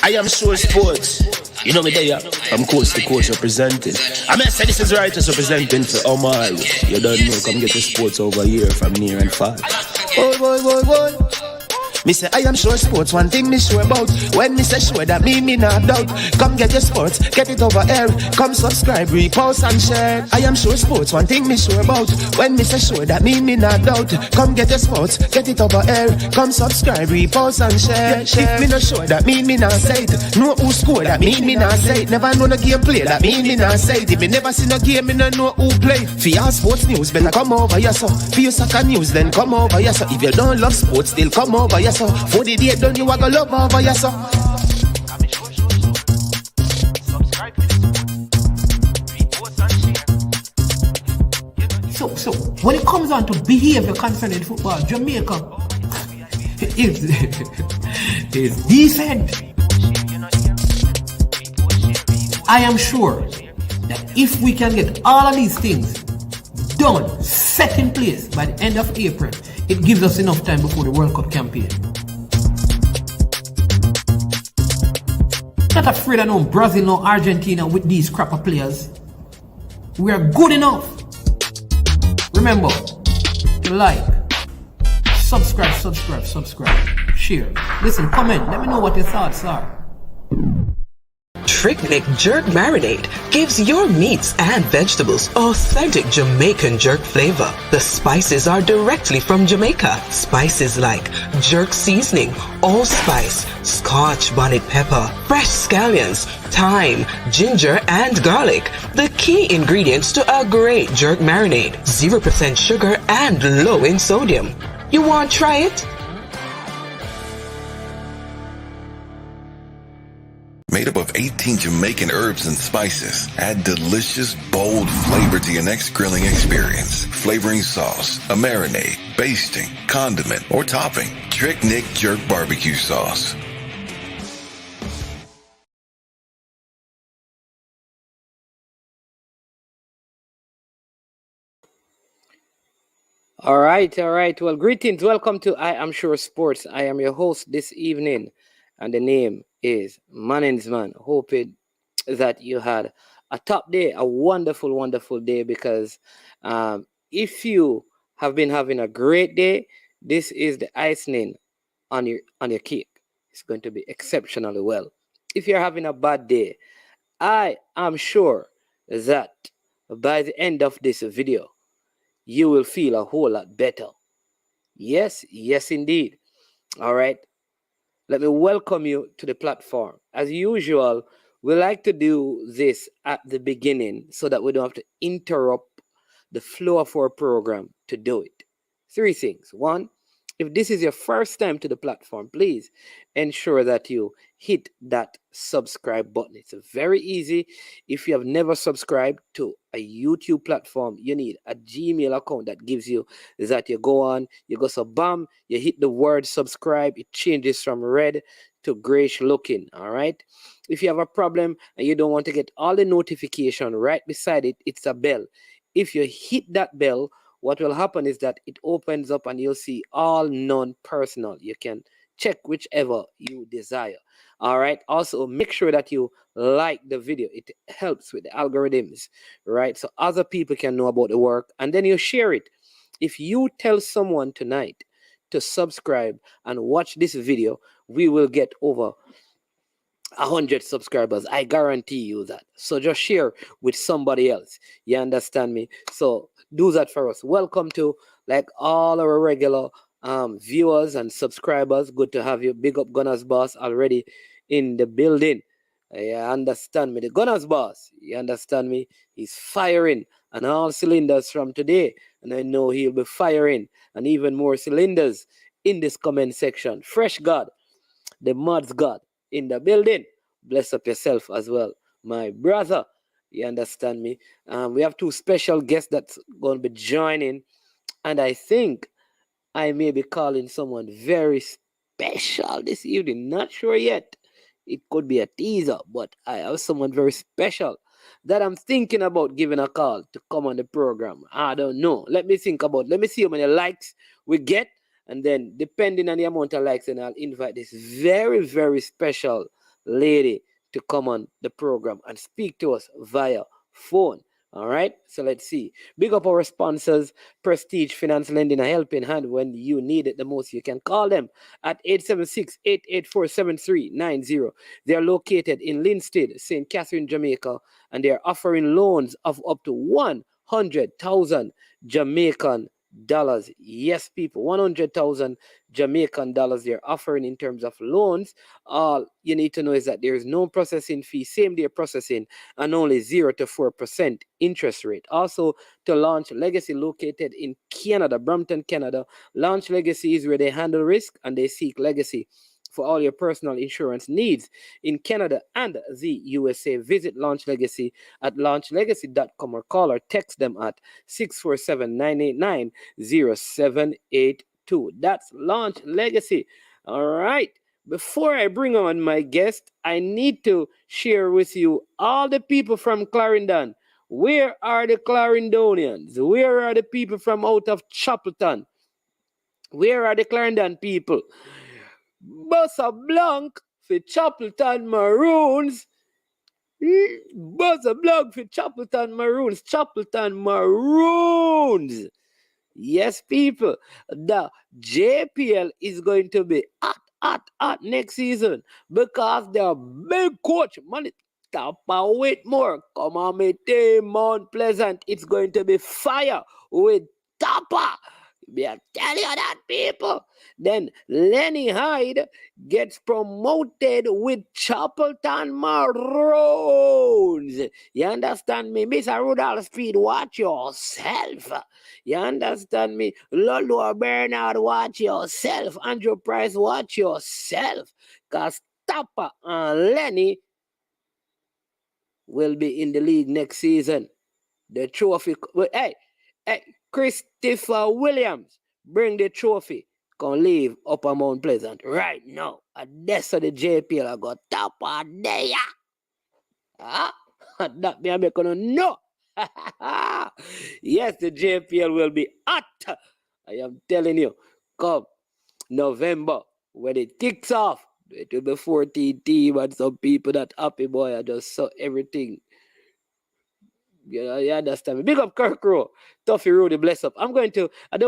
I am sure sports. You know me there. I'm coast to coast representing. I mean, say this is righteous representing for Omar. You don't know, come get the sports over here from near and far. Boy. Me say I am sure sports, one thing me sure about. When me say sure, that me not doubt. Come get your sports, get it over here. Come subscribe, repost and share. I am sure sports, one thing me sure about. When me say sure, that me not doubt. Come get your sports, get it over here. Come subscribe, repost and share. If me not sure, that me not say it. Know who score, that me not say it. Never know no game play, that me not say it. If me never see no game, me no know who play. For your sports news, better come over here so. For your soccer news, then come over here so. If you don't love sports, still come over here so. For the date done, you are gonna love over here so. So when it comes on to behavior concerning football, Jamaica is decent. I am sure that if we can get all of these things done, set in place by the end of April, it gives us enough time before the World Cup campaign. Not afraid of no Brazil, no Argentina with these crapper players. We are good enough. Remember to like, subscribe, share. Listen, comment, let me know what your thoughts are. Trick Nick Jerk Marinade gives your meats and vegetables authentic Jamaican jerk flavor. The spices are directly from Jamaica. Spices like jerk seasoning, allspice, Scotch bonnet pepper, fresh scallions, thyme, ginger, and garlic. The key ingredients to a great jerk marinade. 0% sugar and low in sodium. You want to try it? Made up of 18 Jamaican herbs and spices. Add delicious, bold flavor to your next grilling experience. Flavoring sauce, a marinade, basting, condiment, or topping. Trick Nick Jerk Barbecue Sauce. All right. Well, greetings. Welcome to I Am Sure Sports. I am your host this evening, and the name is Manensman. Hoping that you had a top day, a wonderful day, because if you have been having a great day, this is the icing on your cake. It's going to be exceptionally well. If you're having a bad day, I am sure that by the end of this video, you will feel a whole lot better. Yes, indeed. All right. Let me welcome you to the platform. As usual, we like to do this at the beginning so that we don't have to interrupt the flow of our program to do it. 3 things. 1, if this is your first time to the platform, please ensure that you hit that subscribe button. It's very easy. If you have never subscribed to a YouTube platform, you need a Gmail account that gives you that. You go on, you go so bam, you hit the word subscribe, it changes from red to grayish looking. All right. If you have a problem and you don't want to get all the notification, right beside it, it's a bell. If you hit that bell, what will happen is that it opens up and you'll see all non-personal. You can check whichever you desire. All right. Also, make sure that you like the video. It helps with the algorithms, right? So other people can know about the work, and then you share it. If you tell someone tonight to subscribe and watch this video, we will get over 100 subscribers. I guarantee you that. So just share with somebody else. You understand me? So do that for us. Welcome to like all our regular viewers and subscribers. Good to have you. Big up Gunners Boss already in the building. You understand me? The Gunners Boss, you understand me? He's firing on all cylinders from today. And I know he'll be firing and even more cylinders in this comment section. Fresh God, the Mods God in the building. Bless up yourself as well, my brother. You understand me? We have 2 special guests that's going to be joining. And I think I may be calling someone very special this evening. Not sure yet. It could be a teaser, but I have someone very special that I'm thinking about giving a call to come on the program. I don't know. Let me see how many likes we get. And then depending on the amount of likes, then I'll invite this very, very special lady to come on the program and speak to us via phone. All right, so let's see. Big up our sponsors, Prestige Finance Lending, a helping hand when you need it the most. You can call them at 876-884-7390. They are located in Linstead, St. Catherine, Jamaica, and they are offering loans of up to 100,000 Jamaican dollars. Yes, people, 100,000 Jamaican dollars they're offering in terms of loans. All you need to know is that there is no processing fee, same day processing, and only 0 to 4% interest rate. Also, to Launch Legacy, located in Canada, Brampton, Canada. Launch Legacy is where they handle risk and they seek legacy for all your personal insurance needs in Canada and the USA. Visit Launch Legacy at launchlegacy.com or call or text them at 647-989-0782. That's Launch Legacy. All right. Before I bring on my guest, I need to share with you all the people from Clarendon. Where are the Clarendonians? Where are the people from out of Chapelton? Where are the Clarendon people? Bossa Blanc for Chapelton Maroons. Bossa Blanc for Chapelton Maroons. Chapelton Maroons. Yes, people. The JPL is going to be hot next season because their big coach, money Tapa Whitmore, come on, my team, Mount Pleasant. It's going to be fire with Tapa. I tell you that, people. Then Lenny Hyde gets promoted with Chapelton Maroons. You understand me? Mr. Rudolph Speed, watch yourself. You understand me? Lolo Bernard, watch yourself. Andrew Price, watch yourself. Because Tapa and Lenny will be in the league next season. The trophy. Hey, Christopher Williams, bring the trophy. Can leave Upper Mount Pleasant right now. And that's the JPL I got top of there. That me I make you know. Yes, the JPL will be hot. I am telling you. Come November, when it kicks off, it will be 14 team and some people that happy boy. I just saw everything. You understand me? Big up Kirk Rowe. Tuffy Rudy, bless up. I don't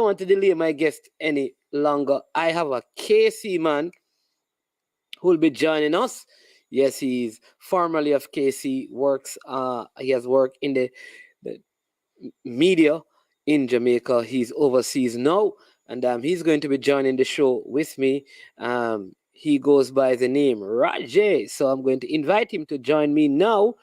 want to delay my guest any longer. I have a KC man who will be joining us. Yes, he's formerly of KC, he has worked in the media in Jamaica. He's overseas now, and he's going to be joining the show with me. He goes by the name Rajay, so I'm going to invite him to join me now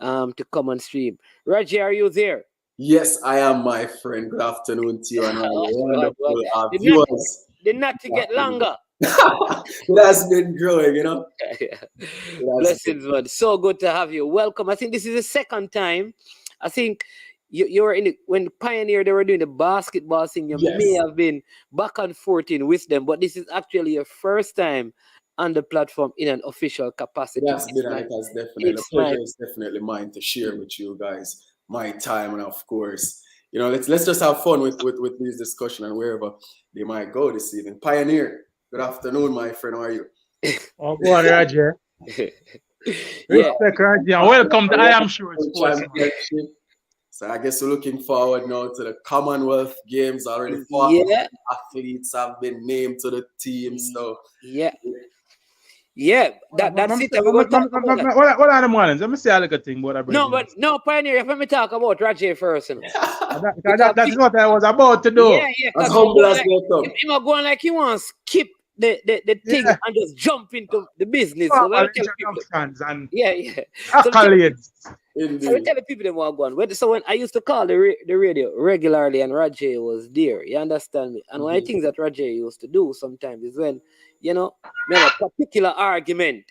to come on stream. Rajay, are you there? Yes, I am, my friend. Good afternoon to you and all wonderful viewers. Did not to get longer. It has been growing, you know. Blessings, man. So good to have you. Welcome. I think this is the second time. I think you were when Pioneer they were doing the basketball thing. You may have been back and forth in with them, but this is actually your first time on the platform in an official capacity. Yes, the pleasure is definitely mine to share with you guys my time, and of course, you know, let's just have fun with this discussion and wherever they might go this evening. Pioneer, good afternoon, my friend. How are you? Oh, go on, Rajay. Respect, Rajay. Welcome to I Am Sure Sports. So I guess we're looking forward now to the Commonwealth Games already. Athletes have been named to the team, so that's it. What are the mornings? Let me say a little thing about that. No, Pioneer, let me talk about Rajay first. That's what I was about to do. As humble as they come. If he's going like he wants to skip the thing and just jump into the business. So let me tell people. Accolades. So we tell the people they want to go on. So when I used to call the radio regularly and Rajay was there, you understand me? And one of the things that Rajay used to do sometimes is when, you know, a particular argument,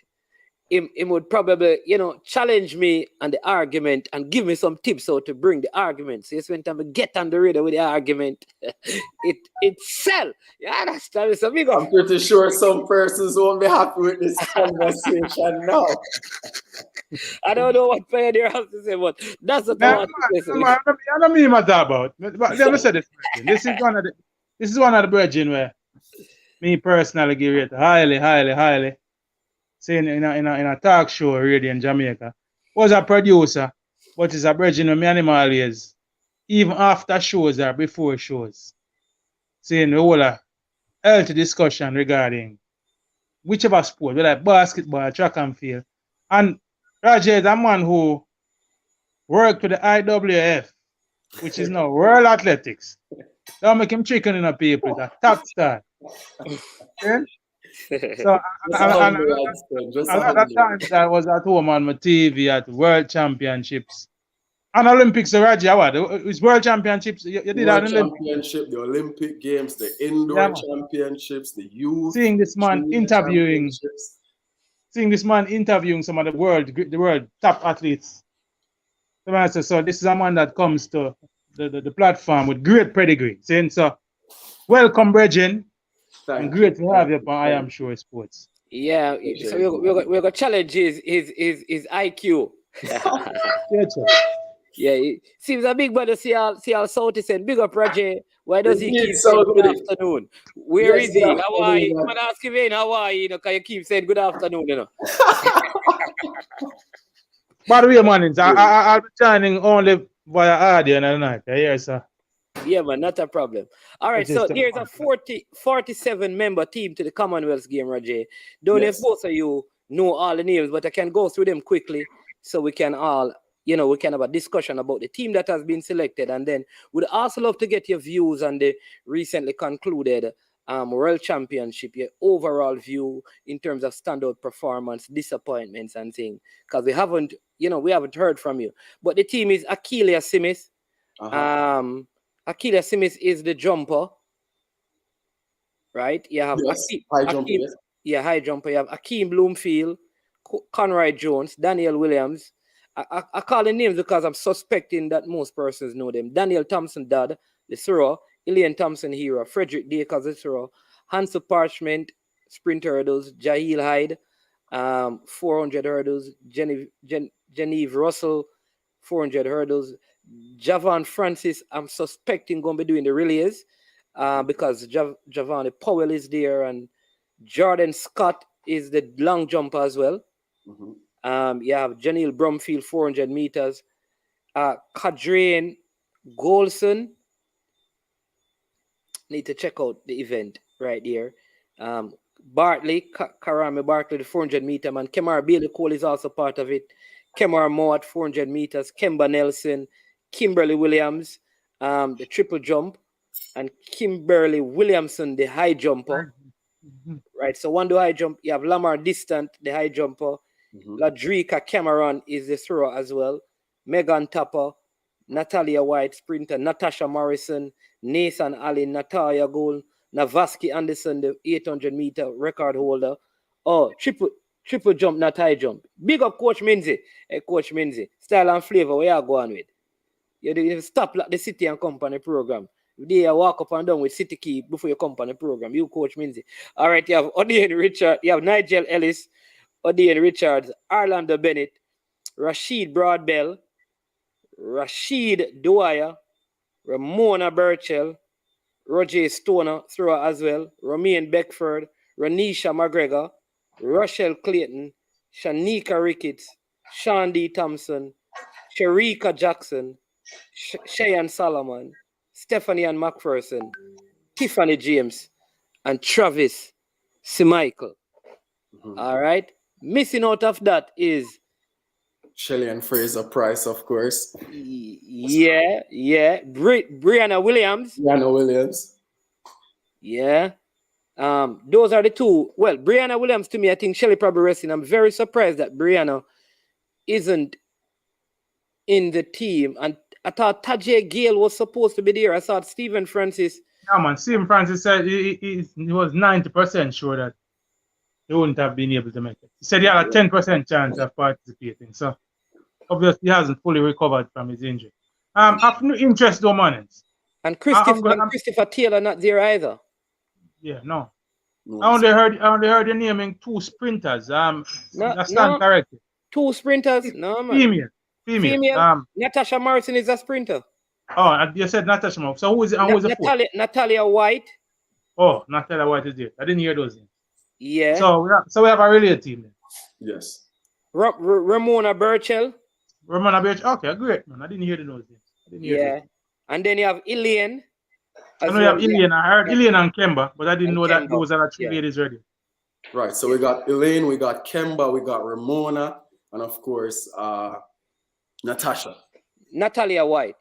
he would probably, you know, challenge me on the argument and give me some tips how to bring the argument. So it's when time I get on the radio with the argument, it sell. You understand? So I'm pretty sure some persons won't be happy with this conversation now. I don't know what Pioneer has to say, but that's what I want to say. I don't mean what that about. But let me say this. This is one of the bridging where me personally give it highly saying in a talk show radio in Jamaica, was a producer, but is a bridging of me animal years, even after shows or before shows. Saying the whole healthy discussion regarding whichever sport, whether basketball, track and field. And Rajay is a man who worked with the IWF, which is now World Athletics. Don't make him chicken in a people, a top star. Okay? So, a lot of times I was at home on my TV at World Championships. And Olympics, Rajay, what? It's World Championships. You did World an Championship, the Olympic Games, the Indoor Championships, the youth. Seeing this man interviewing some of the world top athletes. So this is a man that comes to the platform with great pedigree. Saying so, welcome, Bridget. And great to have you on I Am Sure Sports. Yeah, so we're going to challenge his IQ. Yeah, it seems a big brother see all Southie saying, big up Rajay. Why does he keep saying good afternoon? Where is he? How are you? Come and ask him in, how are you? You know, can you keep saying good afternoon, you know? By the way, man, I'll be joining only via audio tonight. Yes, sir. Yeah, man, not a problem. All right, so here's a 47-member team to the Commonwealths game, Rajay. Don't know if both of you know all the names, but I can go through them quickly so we can all, we can have a discussion about the team that has been selected. And then we'd also love to get your views on the recently concluded World Championship, your overall view in terms of standout performance, disappointments and things. Because we haven't heard from you. But the team is Akeelia Simith. Akeelia Simith is the jumper, right? You have high jumper. Yes. Yeah, high jumper. You have Akeem Bloomfield, Conroy Jones, Danielle Williams. I call the names because I'm suspecting that most persons know them. Danielle Thompson-Herah, the thrower, Elaine Thompson-Herah, Frederick Dakers, the thrower, Hansel Parchment, sprint hurdles, Jahil Hyde, 400 hurdles, Genevieve Russell, 400 hurdles, Javon Francis, I'm suspecting going to be doing the relays because Javon Powell is there and Jordan Scott is the long jumper as well. Mm-hmm. You have Janelle Brumfield, 400 meters. Kadrain Golson. Need to check out the event right there. Karame Bartley, the 400 meter man. Kemar Bailey Cole is also part of it. Kemar Mowat, 400 meters. Kemba Nelson. Kimberly Williams, the triple jump, and Kimberly Williamson, the high jumper. Mm-hmm. Right, so one do high jump. You have Lamar Distant, the high jumper. Mm-hmm. Ladrika Cameron is the thrower as well. Megan Tapper, Natalia White, sprinter. Natasha Morrison, Nathan Allen, Natalia Gould, Navaski Anderson, the 800 meter record holder. Oh, triple jump, not high jump. Big up Coach Minzy. Hey, Coach Minzy, style and flavor, where you going with? You stop like the City and Company program. You walk up and down with City Key before your company program. You Coach Minzy. All right, you have Odian Richard, you have Nigel Ellis, Odian Richards, Orlando Bennett, Rashid Broadbell, Rashid Dwyer, Ramona Burchell, Roger Stoner, thrower as well, Romaine Beckford, Ranisha McGregor, Rochelle Clayton, Shanika Ricketts, Sean D. Thompson, Sharika Jackson, Cheyenne Solomon, Stephanie Ann McPherson, Tiffany James, and Travis Semichael. Mm-hmm. All right. Missing out of that is Shelly and Fraser Price, of course. Yeah. Brianna Williams. Yeah. Those are the two. Well, Brianna Williams, to me, I think Shelly probably resting. I'm very surprised that Brianna isn't in the team. And I thought Tajay Gale was supposed to be there. I thought Stephen Francis. Yeah, man. Stephen Francis said he was 90% sure that he wouldn't have been able to make it. He said he had a 10% chance of participating. So, obviously, he hasn't fully recovered from his injury. Of no interest, though, man. And Christopher Taylor not there either. Yeah, no. I only heard you naming two sprinters. That's not correct. Two sprinters? No, man. Female. Natasha Morrison is a sprinter. Oh, you said Natasha Morrison. So who is the fourth? Natalia White. Oh, Natalia White is there. I didn't hear those names. Yeah. So we have a relay team then. Yes. Ramona Burchell. Ramona Burchell. Okay, great, man. I didn't hear the notes. Yeah. And then you have Elaine. I know you have Elaine. I heard Elaine and Kemba, but I didn't know that those are the three ladies ready. Right. So we got Elaine, we got Kemba, we got Ramona, and of course, Natasha. Natalia White.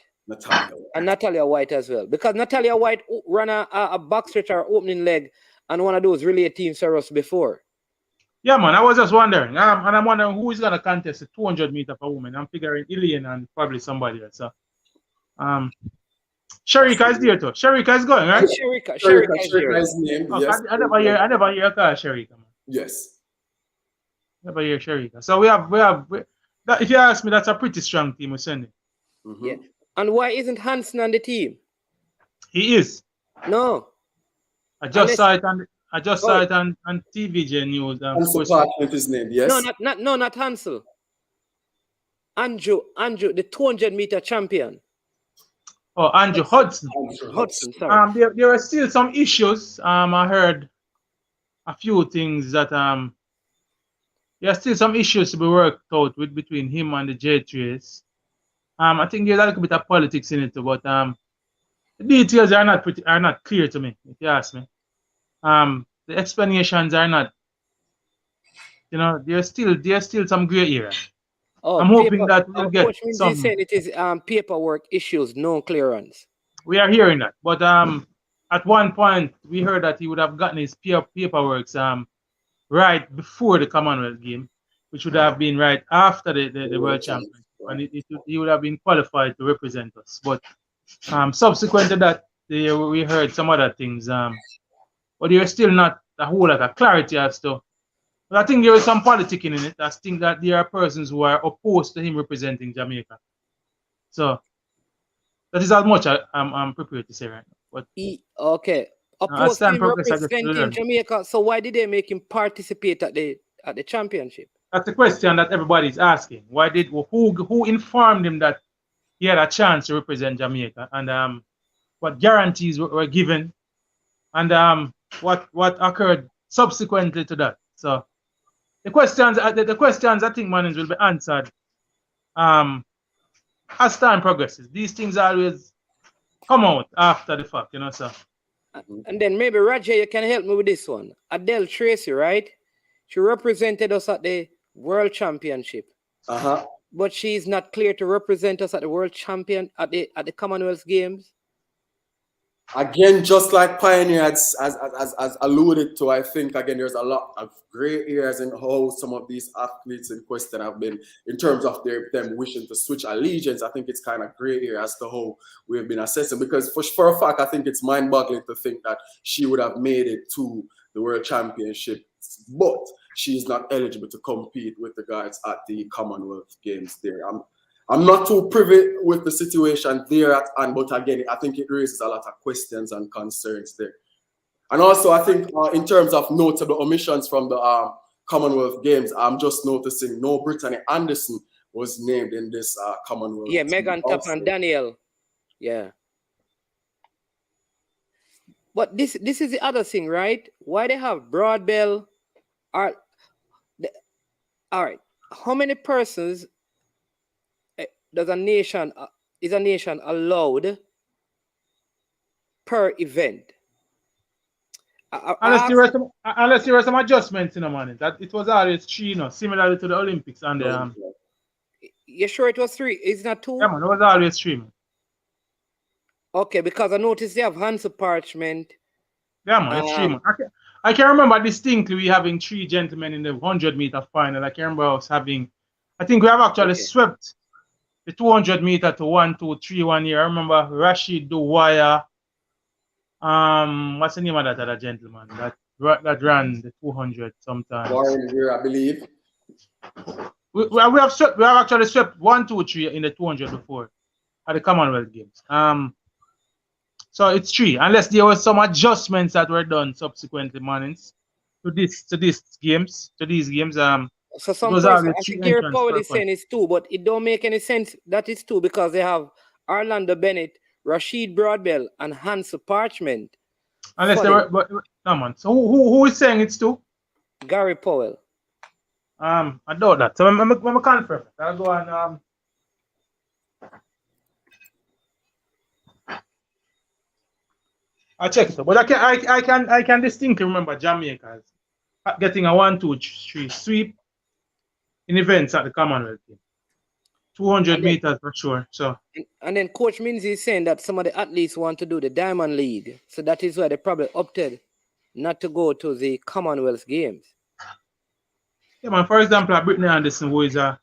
And Natalia White as well. Because Natalia White ran a backstretch or opening leg and one of those relay teams for us before. Yeah, man. I was just wondering. And I'm wondering who is going to contest the 200 meter for women. I'm figuring Elaine and probably somebody else. So, Sharika is there too. Sharika is going, right? Sharika is named. Yes. I never hear her call Sharika, man. Yes. Never hear Sharika. So we have if you ask me, that's a pretty strong team we're sending. Mm-hmm. Yeah. And why isn't Hudson on the team? He is. No. I just saw it on TVJ News. What's his name? Yes. Not Hansel. Andrew, the 200 meter champion. Oh, Andrew Hudson. Hudson, sorry. There are still some issues. I heard a few things that there are still some issues to be worked out between him and the J3s. I think there's a little bit of politics in it too, but the details are not clear to me, if you ask me. The explanations are not, there's still some gray area. Oh, I'm hoping that we'll get some. Saying it is paperwork issues, no clearance. We are hearing that, but at one point we heard that he would have gotten his paperwork right before the Commonwealth game, which would have been right after the World Championship, and he would have been qualified to represent us. But subsequent to that, we heard some other things, but there's still not a whole lot of clarity as to. But I think there is some politicking in it. I think that there are persons who are opposed to him representing Jamaica. So that is as much I'm prepared to say right now. But okay. Opposed to him representing Jamaica. So why did they make him participate at the championship? That's the question that everybody's asking. Who informed him that he had a chance to represent Jamaica, and what guarantees were given, and what occurred subsequently to that? So the questions I think Mannings will be answered as time progresses. These things always come out after the fact, so. And then maybe Rajay, you can help me with this one. Adele Tracy, right? She represented us at the World Championship. But she's not clear to represent us at the World Champion at the Commonwealth Games. Again, just like Pioneer has alluded to, I think again there's a lot of gray areas in how some of these athletes in question have been in terms of them wishing to switch allegiance. I think it's kind of gray area as to how we have been assessing, because for a fact I think it's mind-boggling to think that she would have made it to the World Championship, but she's not eligible to compete with the guys at the Commonwealth Games there. I'm not too privy with the situation there, but again, I think it raises a lot of questions and concerns there. And also, I think in terms of notable omissions from the Commonwealth Games, I'm just noticing no Brittany Anderson was named in this Commonwealth. Yeah, Megan Tapp and Danielle. Yeah. But this is the other thing, right? Why they have Broadbell? All right. How many persons is a nation allowed per event? Unless there were some adjustments in the money. That it was always 3, similarly to the Olympics and the. You sure it was 3? It's not 2? Yeah, man, it was always 3, man. Okay, because I noticed they have Hansel Parchment. Yeah, man, it's 3, man. I can remember distinctly we having 3 gentlemen in the 100-meter final. I can remember us having. I think we have actually swept the 200 meter to 1, 2, 3 1 year. I remember Rashid Duwaya. What's the name of that other gentleman that ran the 200 sometime? Warren here, I believe. We have actually swept 1, 2, 3 in the 200 before at the Commonwealth Games. So it's 3, unless there was some adjustments that were done subsequently, Mannings, to these games. So some person, I think Gary Powell is saying it's 2, but it don't make any sense that it's 2 because they have Orlando Bennett, Rashid Broadbell, and Hansel Parchment. Unless they were, but come on. So who is saying it's 2? Gary Powell. I doubt that. So I'm confirm. I'll go on. I'll check it out. But I can distinctly remember Jamaica getting a 1-2-3 sweep in events at the Commonwealth Games. 200 meters for sure. So and then Coach Minzy is saying that some of the athletes want to do the Diamond League. So that is why they probably opted not to go to the Commonwealth Games. Yeah, man. For example, Brittany Anderson, who is now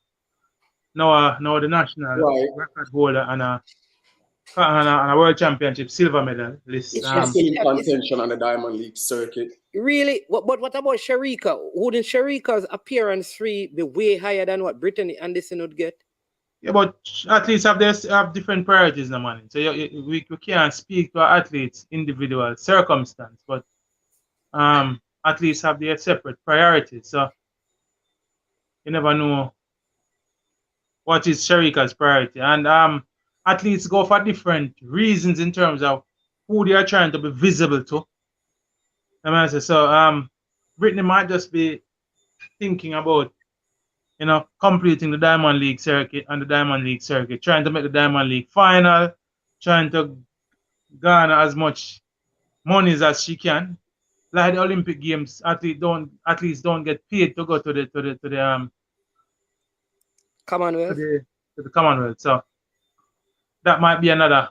the national record holder and a world championship silver medalist. She's still in contention on the Diamond League circuit. Really? But what about Sharika? Wouldn't Sharika's appearance fee be way higher than what Brittany Anderson would get? Yeah, but athletes have different priorities, no man. So we can't speak to athletes' individual circumstance, but athletes have their separate priorities. So you never know what is Sharika's priority. And athletes go for different reasons in terms of who they are trying to be visible to. So Brittany might just be thinking about, completing the Diamond League circuit and the Diamond League circuit, trying to make the Diamond League final, trying to garner as much money as she can. Like the Olympic Games, athletes don't get paid to go to the Commonwealth. To the Commonwealth. So that might be another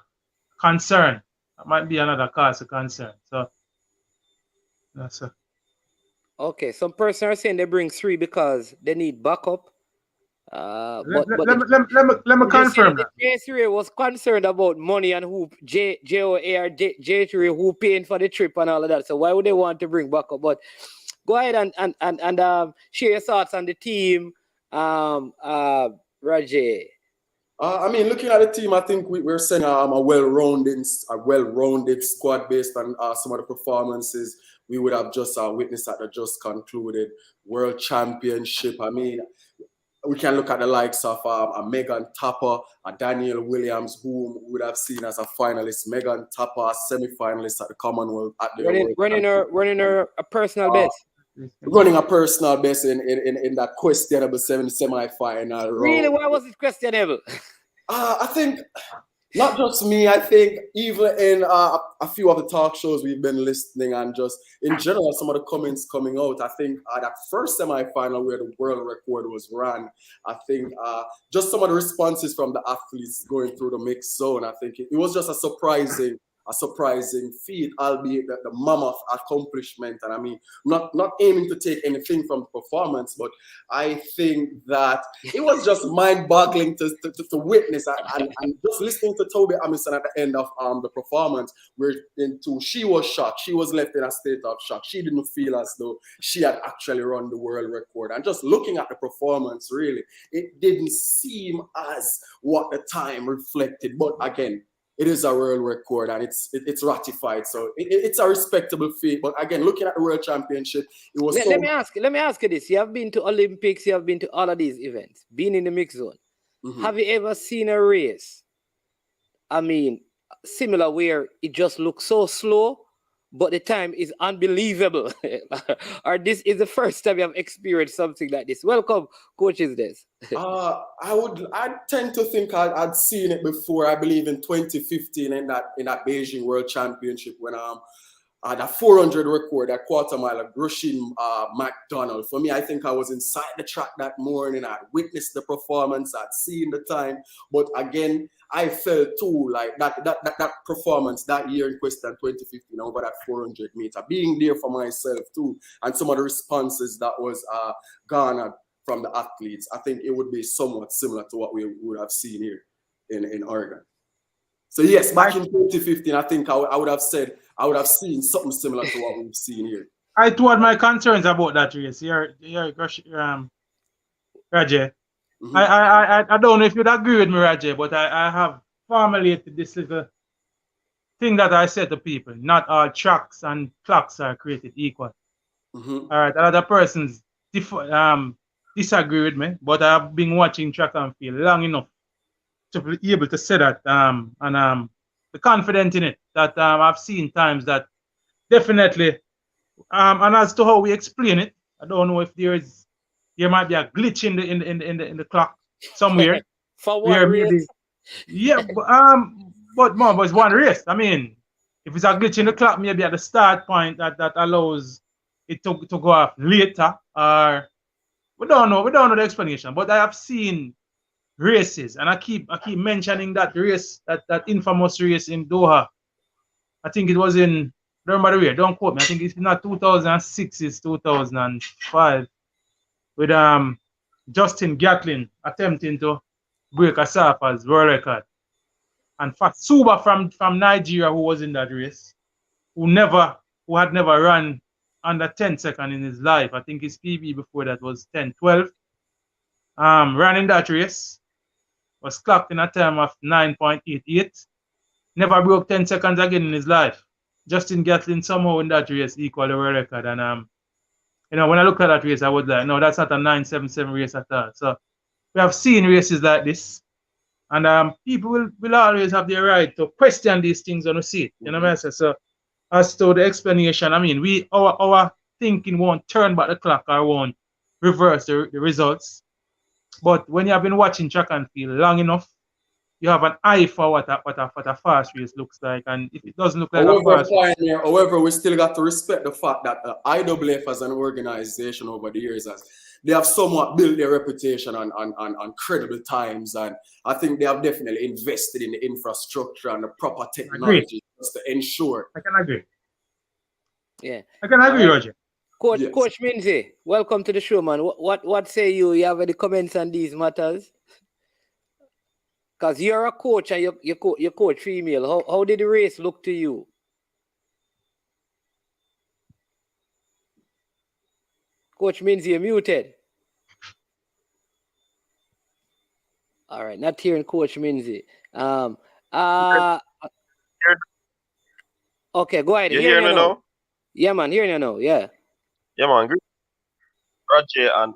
concern. That might be another cause of concern. So that's it. Okay, some person are saying they bring 3 because they need backup. Let me confirm that. J3 was concerned about money and who J3 who paying for the trip and all of that. So why would they want to bring backup? But go ahead and share your thoughts on the team, Rajay. I mean, looking at the team, I think we're saying a well-rounded squad based on some of the performances we would have just witnessed at the just concluded World Championship. I mean, we can look at the likes of a Megan Tapper, a Danielle Williams, who we would have seen as a finalist. Megan Tapper, a semi-finalist at the Commonwealth. At the running her a personal best. Running a personal best in that questionable semi-final. Really? Why was it questionable? I think not just me. I think even in a few of the talk shows we've been listening and just in general, some of the comments coming out, I think that first semi-final where the world record was run, I think just some of the responses from the athletes going through the mixed zone, I think it was just a surprising feat, albeit that the mammoth accomplishment. And I mean, not aiming to take anything from the performance, but I think that it was just mind-boggling to witness and just listening to Tobi Amusan at the end of the performance, she was shocked. She was left in a state of shock. She didn't feel as though she had actually run the world record. And just looking at the performance, really, it didn't seem as what the time reflected. But again, it is a world record and it's ratified, so it's a respectable feat. But again, looking at the World Championship, it was. Let me ask you this: you have been to Olympics, you have been to all of these events, been in the mix zone. Mm-hmm. Have you ever seen a race? I mean, similar where it just looks so slow, but the time is unbelievable. Or this is the first time you have experienced something like this. Welcome, coaches. This. I tend to think I'd seen it before. I believe in 2015 in that Beijing World Championship when I had a 400 record at quarter mile at Grushin McDonald. For me, I think I was inside the track that morning. I'd witnessed the performance. I'd seen the time. But again, I felt too like that performance that year in question 2015 over that 400 meter, being there for myself too, and some of the responses that was garnered from the athletes. I think it would be somewhat similar to what we would have seen here in Oregon. So yes, back in 2015, I think I would have said I would have seen something similar to what we've seen here. I told my concerns about that race. Rajay. Mm-hmm. I don't know if you'd agree with me, Rajay, but I have formulated this little thing that I said to people. Not all tracks and clocks are created equal. Mm-hmm. All right, other persons disagree with me, but I've been watching track and field long enough to be able to say that and be confident in it that I've seen times that definitely and as to how we explain it, I don't know if there is there might be a glitch in the clock somewhere. For where one race. maybe, yeah, but it's one race. I mean, if it's a glitch in the clock, maybe at the start point that allows it to go off later, or we don't know the explanation. But I have seen races, and I keep mentioning that race, that infamous race in Doha. I think it was in, don't remember the year, don't quote me. I think it's not 2006, it's 2005, with Justin Gatlin attempting to break a surfer's world record. And Fatsuba from Nigeria, who was in that race, who had never run under 10 seconds in his life. I think his PB before that was 10:12. Ran in that race, was clocked in a time of 9.88. Never broke 10 seconds again in his life. Justin Gatlin somehow in that race equaled the world record. And when I look at that race, I was like, no, that's not a 9.77 race at all. So we have seen races like this. And people will always have the right to question these things when we see it. You know what I say? So as to the explanation, I mean, our thinking won't turn back the clock or won't reverse the results. But when you have been watching track and field long enough, you have an eye for what a fast race looks like. And if it doesn't look like a fast race. However, we still got to respect the fact that IWF as an organization over the years, they have somewhat built their reputation on credible times. And I think they have definitely invested in the infrastructure and the proper technology just to ensure. I can agree. Yeah. I can agree, Roger. Coach, Yes. Coach Minzy, welcome to the show, man. What say you? You have any comments on these matters? Because you're a coach and you coach female. How did the race look to you? Coach Minzy, you're muted. All right, not hearing Coach Minzy. Okay, go ahead. You hear me now? Yeah, man, hearing you now. Yeah. Yeah, man. Rajay and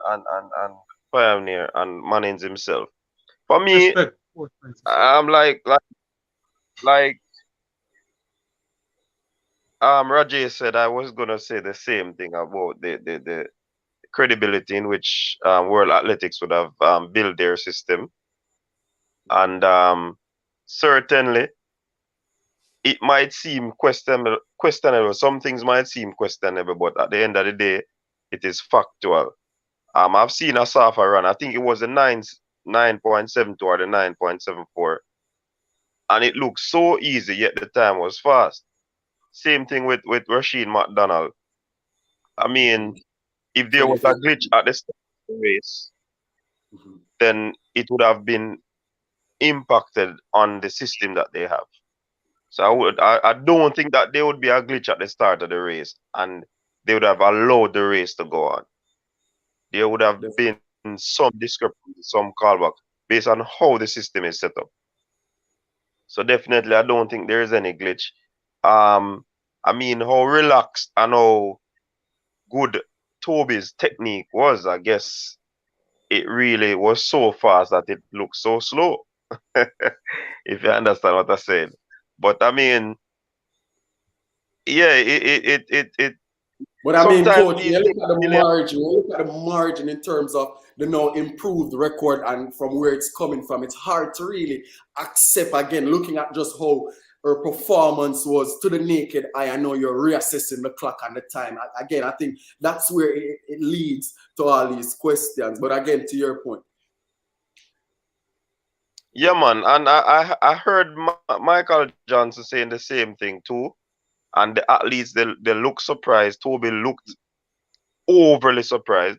Pioneer and Mannings himself. For me, I'm like Rajay said, I was gonna say the same thing about the credibility in which World Athletics would have built their system. And certainly it might seem questionable. Some things might seem questionable, but at the end of the day, it is factual. I've seen a Safa run. I think it was the 9.72 or the 9.74. And it looked so easy, yet the time was fast. Same thing with Rashid McDonald. I mean, if there was a glitch at the start of the race, then it would have been impacted on the system that they have. So I don't think that there would be a glitch at the start of the race and they would have allowed the race to go on. There would have been some discrepancy, some callback based on how the system is set up. So definitely I don't think there is any glitch. I mean, how relaxed and how good Tobi's technique was, I guess it really was so fast that it looked so slow. If you understand what I said. But I mean, yeah, it But I mean, Coach, you look at the margin in terms of the now improved record and from where it's coming from. It's hard to really accept, again, looking at just how her performance was to the naked eye. I know you're reassessing the clock and the time. Again, I think that's where it leads to all these questions. But again, to your point. Yeah, man. And I heard Michael Johnson saying the same thing too. And the athletes, they look surprised. Tobi looked overly surprised.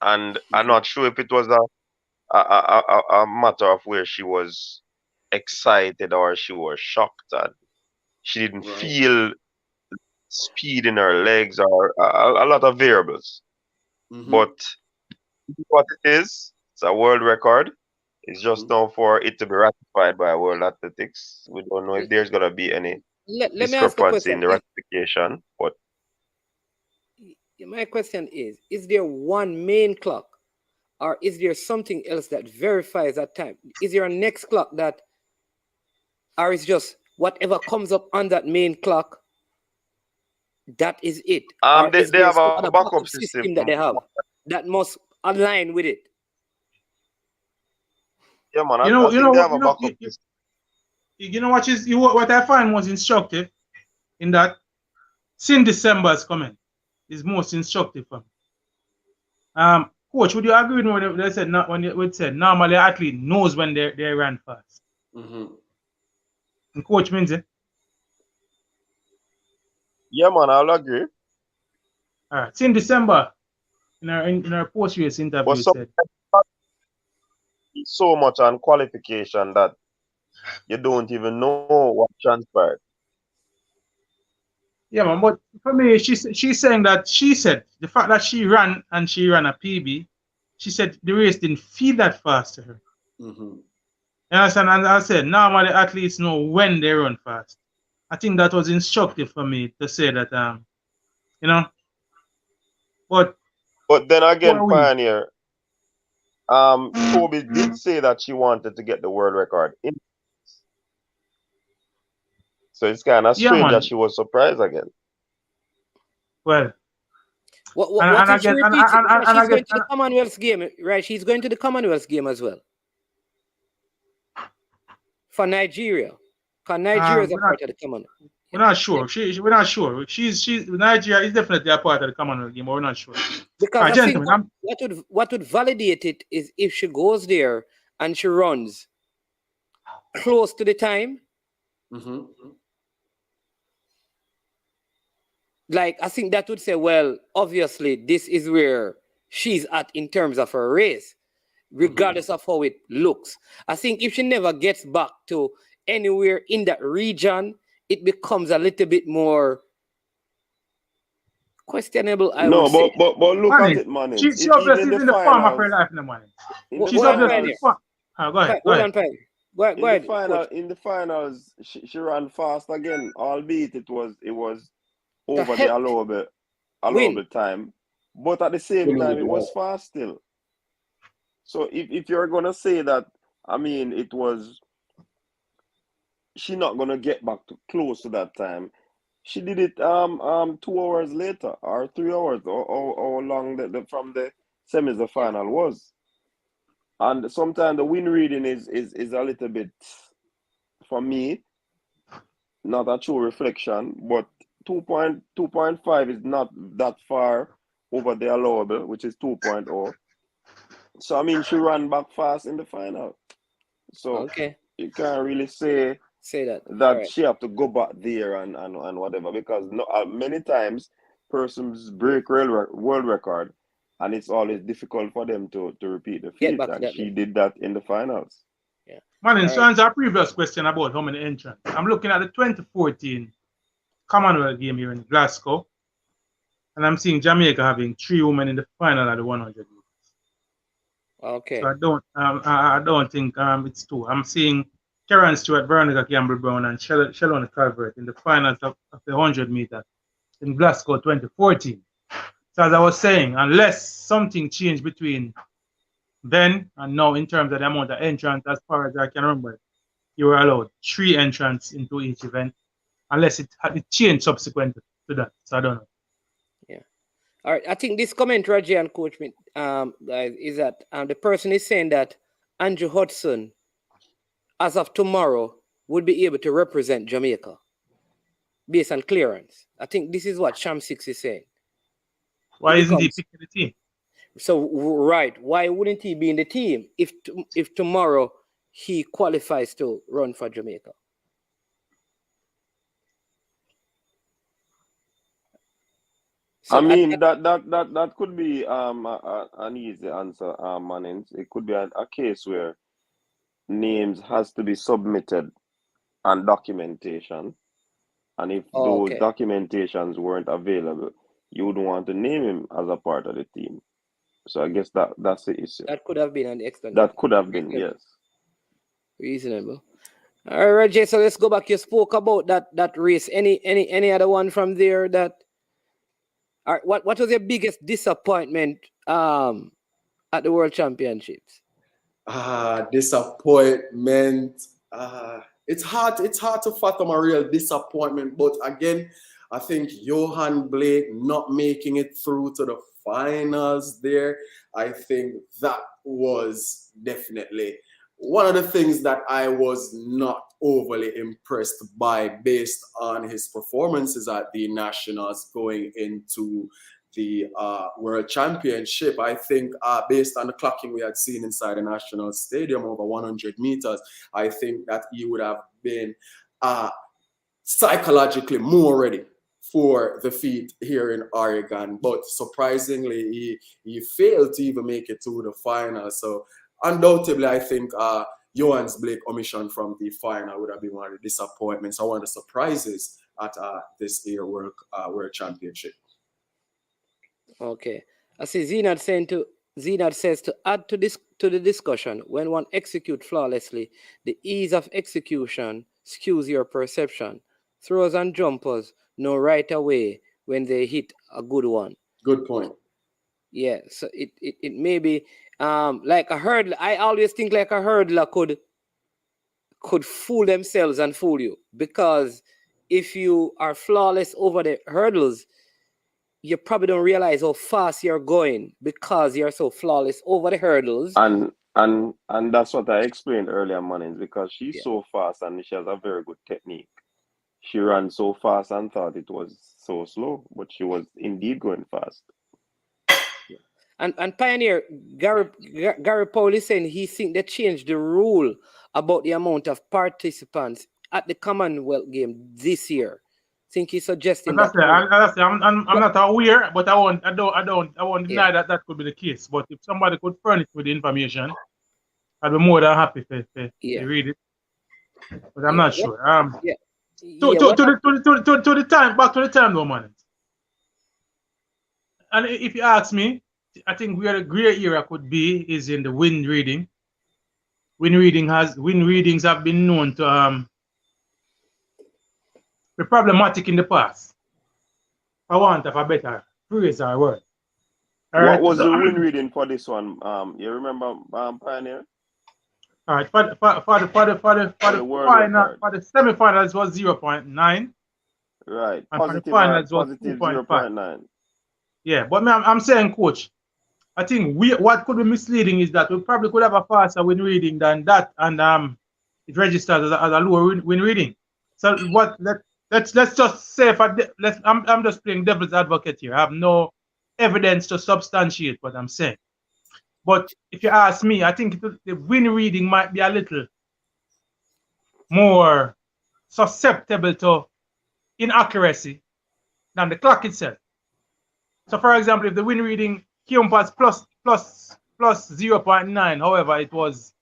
And I'm not sure if it was a matter of where she was excited or she was shocked and she didn't feel speed in her legs or a lot of variables. But what it is, it's a world record. It's just now for it to be ratified by World Athletics. We don't know if there's going to be any discrepancy in the ratification. But my question is there one main clock or is there something else that verifies that time? Is there a next clock that, or is just whatever comes up on that main clock, that is it? They have a backup system that they have that must align with it. Yeah, man. You know what I find most instructive in that since December's coming is most instructive for me. Coach, would you agree with me when they said normally athlete knows when they run fast? Mm-hmm. And Coach means it. Yeah, man, I'll agree. All right. Since December, in our post-race interview, said so much on qualification that you don't even know what transpired. Yeah, man. But for me, she's saying that the fact that she ran a PB, she said the race didn't feel that fast to her. Mm-hmm. You understand? And I said normally athletes know when they run fast. I think that was instructive for me to say that you know. But then again, Pioneer, Tobi did say that she wanted to get the world record. So it's kind of strange that she was surprised again. Well, what if she repeats it? She's going to the Commonwealth game, right? She's going to the Commonwealth game as well for Nigeria. Because Nigeria is a part of the Commonwealth. We're not sure. We're not sure. Nigeria is definitely a part of the Commonwealth game, but we're not sure. Because I think what would validate it is if she goes there and she runs close to the time. Mm-hmm. Like, I think that would say, well, obviously, this is where she's at in terms of her race, regardless of how it looks. I think if she never gets back to anywhere in that region, it becomes a little bit more questionable. But look at it, man. She's obviously in the form of her life in the morning. She's obviously go ahead. In the finals, she ran fast again, albeit it was over the allowable time. But at the same time, it was fast still. So if you're gonna say that, I mean, she's not gonna get back to close to that time. She did it 2 hours later or 3 hours or long from the semis the final was. And sometimes the win reading is a little bit, for me, not a true reflection, but 2.5 is not that far over the allowable, which is 2.0. So I mean, she ran back fast in the final. So you can't really say that right. She have to go back there and whatever, because many times persons break world record and it's always difficult for them to repeat the feat, and she did that in the finals. Yeah. Man, so answer a previous question about how many entrants. I'm looking at the 2014 Commonwealth game here in Glasgow, and I'm seeing Jamaica having 3 women in the final at the 100 meters. Okay. So I don't think it's 2. I'm seeing Karen Stewart, Veronica Campbell-Brown, and Shalona Calvert in the finals of the 100 meter in Glasgow 2014. So as I was saying, unless something changed between then and now in terms of the amount of entrants, as far as I can remember, you were allowed 3 entrants into each event, unless it changed subsequent to that. So I don't know. Yeah. All right. I think this comment, Rajay and Coach, guys, is that the person is saying that Andrew Hudson, as of tomorrow, would be able to represent Jamaica based on clearance. I think this is what Sham 6 is saying. Why isn't he picking the team? So, right. Why wouldn't he be in the team if tomorrow he qualifies to run for Jamaica? So I mean, that could be an easy answer, Manning. It could be a case where names has to be submitted and documentation, and if those documentations weren't available, you would want to name him as a part of the team. So I guess that's the issue. That could have been an explanation. That could have been, yes. Reasonable. All right, Rajay, so let's go back. You spoke about that race. Any other one from there that... All right, what was your biggest disappointment at the World Championships? Disappointment. It's hard to fathom a real disappointment, but again, I think Johan Blake not making it through to the finals there, I think that was definitely one of the things that I was not overly impressed by based on his performances at the Nationals going into the World Championship. I think based on the clocking we had seen inside the National Stadium over 100 meters, I think that he would have been psychologically more ready for the feat here in Oregon. But surprisingly, he failed to even make it to the final. So undoubtedly, I think Johan's Blake omission from the final would have been one of the disappointments or one of the surprises at this year World Championship. Okay. I see Zenad says to add to the discussion, when one executes flawlessly, the ease of execution skews your perception. Throwers and jumpers know right away when they hit a good one. Good point. Yeah, so it may be like a hurdler. I always think like a hurdler could fool themselves and fool you, because if you are flawless over the hurdles, you probably don't realize how fast you're going because you're so flawless over the hurdles. And that's what I explained earlier, Manning, because she's so fast and she has a very good technique. She ran so fast and thought it was so slow, but she was indeed going fast. And Pioneer, Gary Paul is saying he think they changed the rule about the amount of participants at the Commonwealth Games this year. Think he's suggesting that. I'm not aware, but I won't deny that could be the case. But if somebody could furnish with the information, I'd be more than happy to read it. But I'm not sure. To the time, back to the time though, man. And if you ask me, I think where the great era could be is in the wind reading. Wind readings have been known to be problematic in the past. I want of a better phrase or word. What was the wind reading for this one? You remember Pioneer? All right, for the semi-finals was 0.9. Right. And for the finals was 2.5. Yeah, but I'm saying, coach, I think what could be misleading is that we probably could have a faster wind reading than that, and it registers as a lower wind reading. So let's just say I'm just playing devil's advocate here. I have no evidence to substantiate what I'm saying. But if you ask me, I think the wind reading might be a little more susceptible to inaccuracy than the clock itself. So, for example, if the wind reading came as plus 0.9, however, it was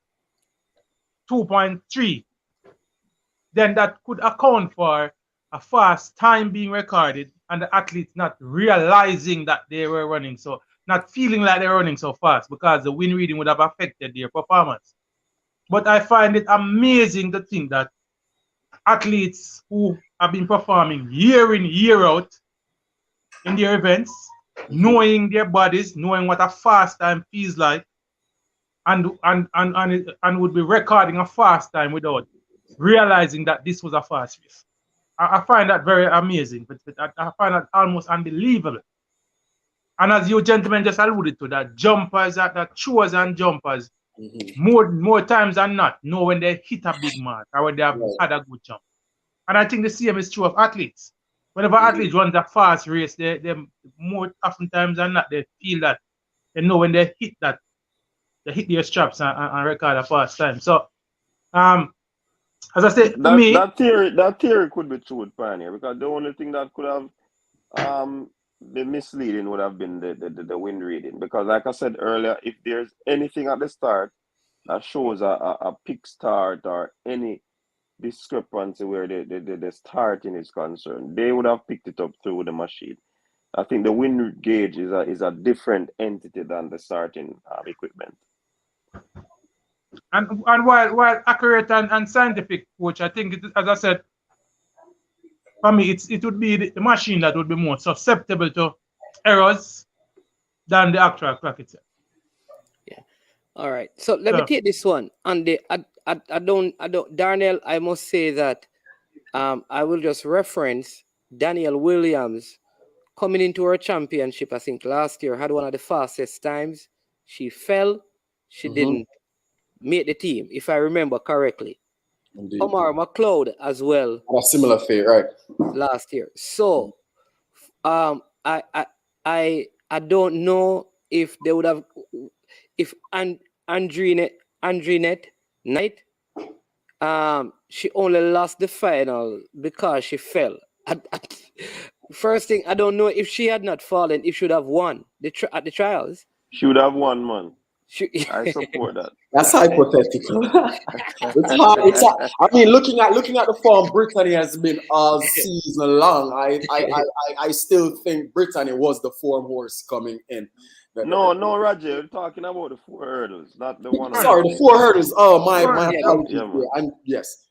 2.3, then that could account for a fast time being recorded and the athletes not realizing that they were running, so not feeling like they're running so fast because the wind reading would have affected their performance. But I find it amazing to think that athletes who have been performing year in, year out in their events, knowing their bodies, knowing what a fast time feels like, and would be recording a fast time without realizing that this was a fast race. I find that very amazing, but I find that almost unbelievable. And as you gentlemen just alluded to, that jumpers, that throwers and jumpers, more times than not, know when they hit a big mark or when they have had a good jump. And I think the same is true of athletes. Whenever athletes run a fast race, they more oftentimes than not, they feel that they know when they hit that, they hit their straps and record a fast time. So, as I said, to me, that theory could be true with Pioneer, because the only thing that could have been misleading would have been the wind reading. Because, like I said earlier, if there's anything at the start that shows a peak start or any discrepancy where the starting is concerned, they would have picked it up through the machine. I think the wind gauge is a different entity than the starting equipment. And while accurate and scientific, which I think, as I said, for me, it would be the machine that would be more susceptible to errors than the actual clock itself. Yeah. All right. So let me take this one. And I don't, Darnell, I must say that I will just reference Danielle Williams, coming into her championship, I think last year, had one of the fastest times. She fell. She didn't make the team, if I remember correctly. Indeed. Omar McLeod as well. A similar fate, right? Last year. So, I don't know if they would have, if Andrinette Knight, she only lost the final because she fell. First thing, I don't know if she had not fallen, if she would have won at the trials. She would have won, man. I support that. That's hypothetical. It's hard. I mean, looking at the form Brittany has been all season long, I still think Brittany was the form horse coming in. No, Rajay, you're talking about the 4 hurdles, not the one. Sorry, the 4 hurdles. Oh, my apologies. Yes.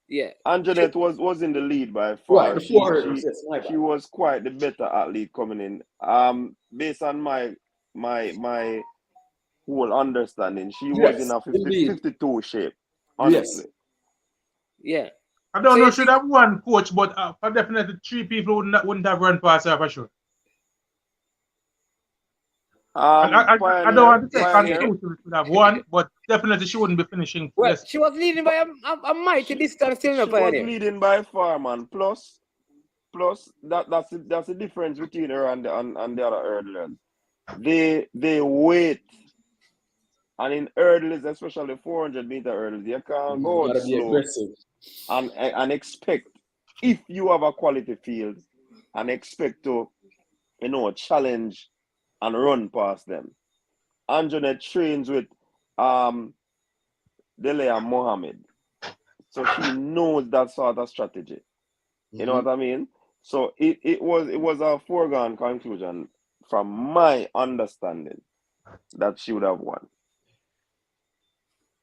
Yeah. Anjanette was in the lead by far. Right, the 4 hurdles. Yes, she was quite the better athlete coming in. Based on my whole understanding, she was in a 52 shape. Honestly. Yes. Yeah. I don't know should have won, coach, but definitely 3 people wouldn't have run past her for sure. I don't want to say conclusion should have won, but definitely she wouldn't be finishing. Well, she was leading by a mighty distance. She was leading by far, man. Plus that's the difference between her and the other hurdlers. They wait, and in hurdles, especially 400-meter hurdles, you can't go out slow and expect, if you have a quality field, and expect to challenge and run past them. Anjanette trains with Delia Mohammed. So she knows that sort of strategy. You know what I mean? So it was a foregone conclusion from my understanding that she would have won.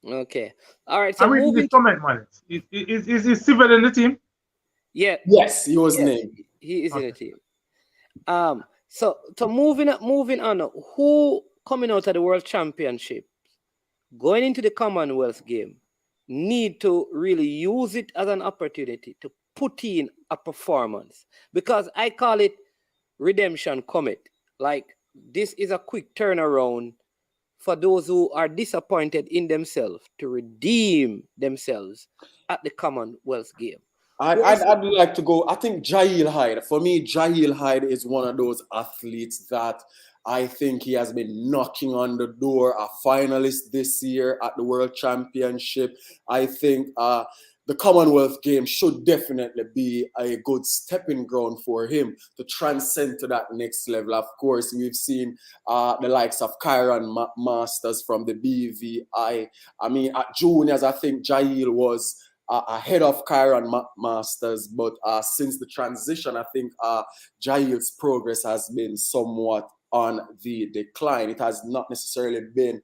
Okay. All right. So I'm reading the comment, man. Is he civil in the team? Yeah. Yes, he was named. He is in the team. So moving on, who coming out of the World Championship, going into the Commonwealth game, need to really use it as an opportunity to put in a performance, because I call it redemption comet. Like, this is a quick turnaround for those who are disappointed in themselves to redeem themselves at the Commonwealth game. I'd like to go. I think Jail Hyde. For me, Jail Hyde is one of those athletes that I think he has been knocking on the door, a finalist this year at the World Championship. I think the Commonwealth Games should definitely be a good stepping ground for him to transcend to that next level. Of course, we've seen the likes of Kyron Masters from the BVI. I mean, at juniors, I think Jail was ahead of Kyron Masters, but since the transition, I think Jail's progress has been somewhat on the decline. It has not necessarily been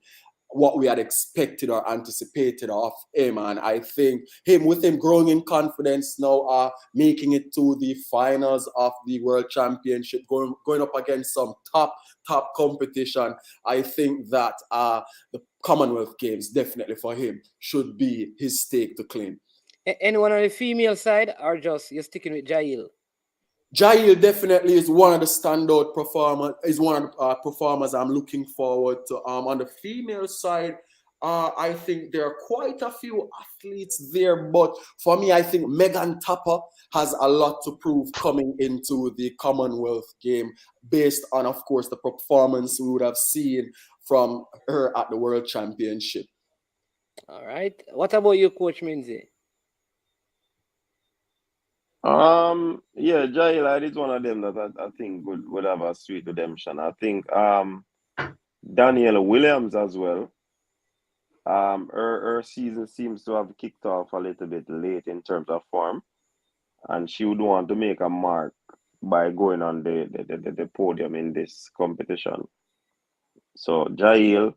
what we had expected or anticipated of him, and I think with him growing in confidence now, making it to the finals of the World Championship, going up against some top competition, I think that the Commonwealth Games definitely for him should be his stake to claim. Anyone on the female side, or just you're sticking with Jail? Jail definitely is one of the standout performers. Is one of the performers I'm looking forward to. On the female side, I think there are quite a few athletes there, but for me, I think Megan Tapper has a lot to prove coming into the Commonwealth game, based on, of course, the performance we would have seen from her at the World Championship. All right. What about you, Coach Minzy? Yeah, Jail is one of them that I think would have a sweet redemption. I think Danielle Williams as well. Her season seems to have kicked off a little bit late in terms of form, and she would want to make a mark by going on the podium in this competition. So Jail,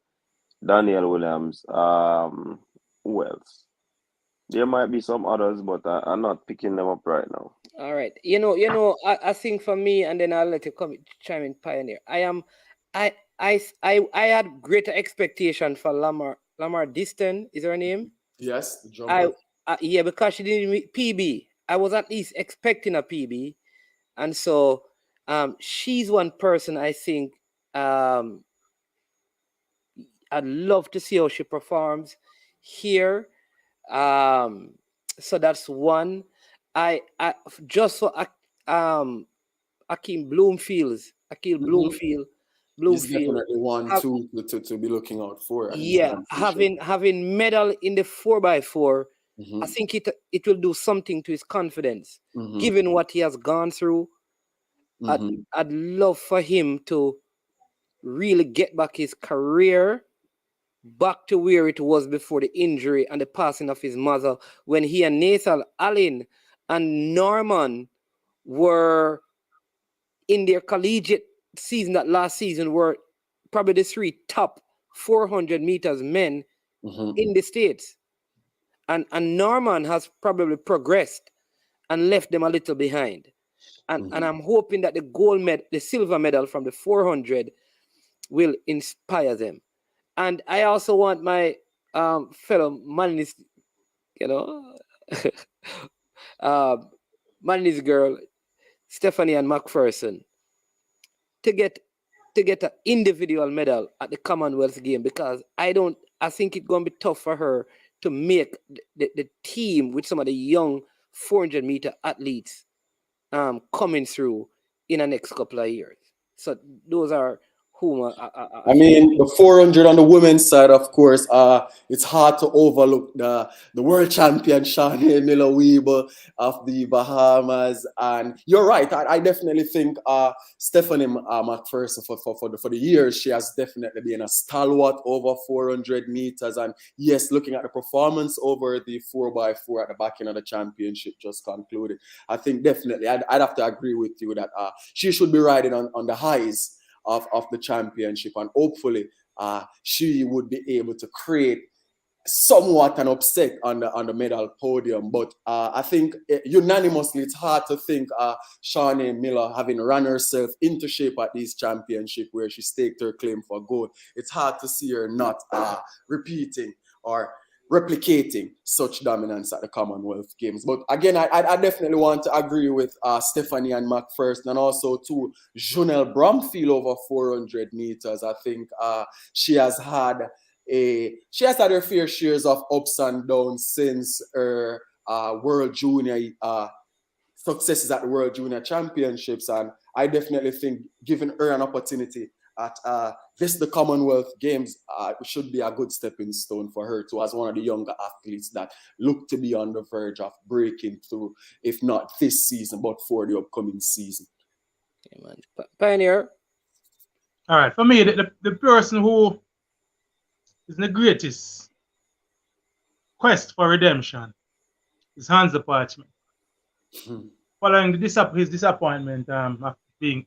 Danielle Williams, who else? There might be some others, but I'm not picking them up right now. All right. I think for me, and then I'll let you chime in, Pioneer. I had greater expectation for Lamar Diston. Is her name? Yes, the jumper. Yeah, because she didn't meet PB I was at least expecting a PB, and so she's one person I think I'd love to see how she performs here. So that's one. I just for Akeem Bloomfield. He's definitely one to be looking out for. Yeah, having medal in the 4x4, I think it will do something to his confidence, given what he has gone through. I'd love for him to really get back his career back to where it was before the injury and the passing of his mother, when he and Nathan Allen and Norman were in their collegiate season, that last season, were probably the 3 top 400 meters men in the States. And Norman has probably progressed and left them a little behind. And I'm hoping that the silver medal from the 400 will inspire them. And I also want my fellow Malinese, Malinese girl, Stephanie and McPherson, to get an individual medal at the Commonwealth Games, because I think it's going to be tough for her to make the team with some of the young 400 meter athletes coming through in the next couple of years. So those are whom I mean, the 400 on the women's side, of course, it's hard to overlook the world champion Shanae Miller-Weber of the Bahamas. And you're right, I definitely think Stephanie McPherson for the years, she has definitely been a stalwart over 400 meters. And yes, looking at the performance over the 4x4 at the back end of the championship just concluded, I think definitely I'd have to agree with you that she should be riding on the highs of the championship, and hopefully she would be able to create somewhat an upset on the medal podium. But I think unanimously it's hard to think Shanae Miller, having run herself into shape at this championship where she staked her claim for gold, it's hard to see her not repeating or replicating such dominance at the Commonwealth Games. But again, I definitely want to agree with Stephanie and McPherson, and also to Jonelle Bromfield over 400 meters. I think she has had her fair shares of ups and downs since her World Junior successes at the World Junior Championships, and I definitely think giving her an opportunity at the Commonwealth Games should be a good stepping stone for her too, as one of the younger athletes that look to be on the verge of breaking through, if not this season, but for the upcoming season. Okay, man. Pioneer. All right, for me, the person who is in the greatest quest for redemption is Hans the Parchment. Following his disappointment after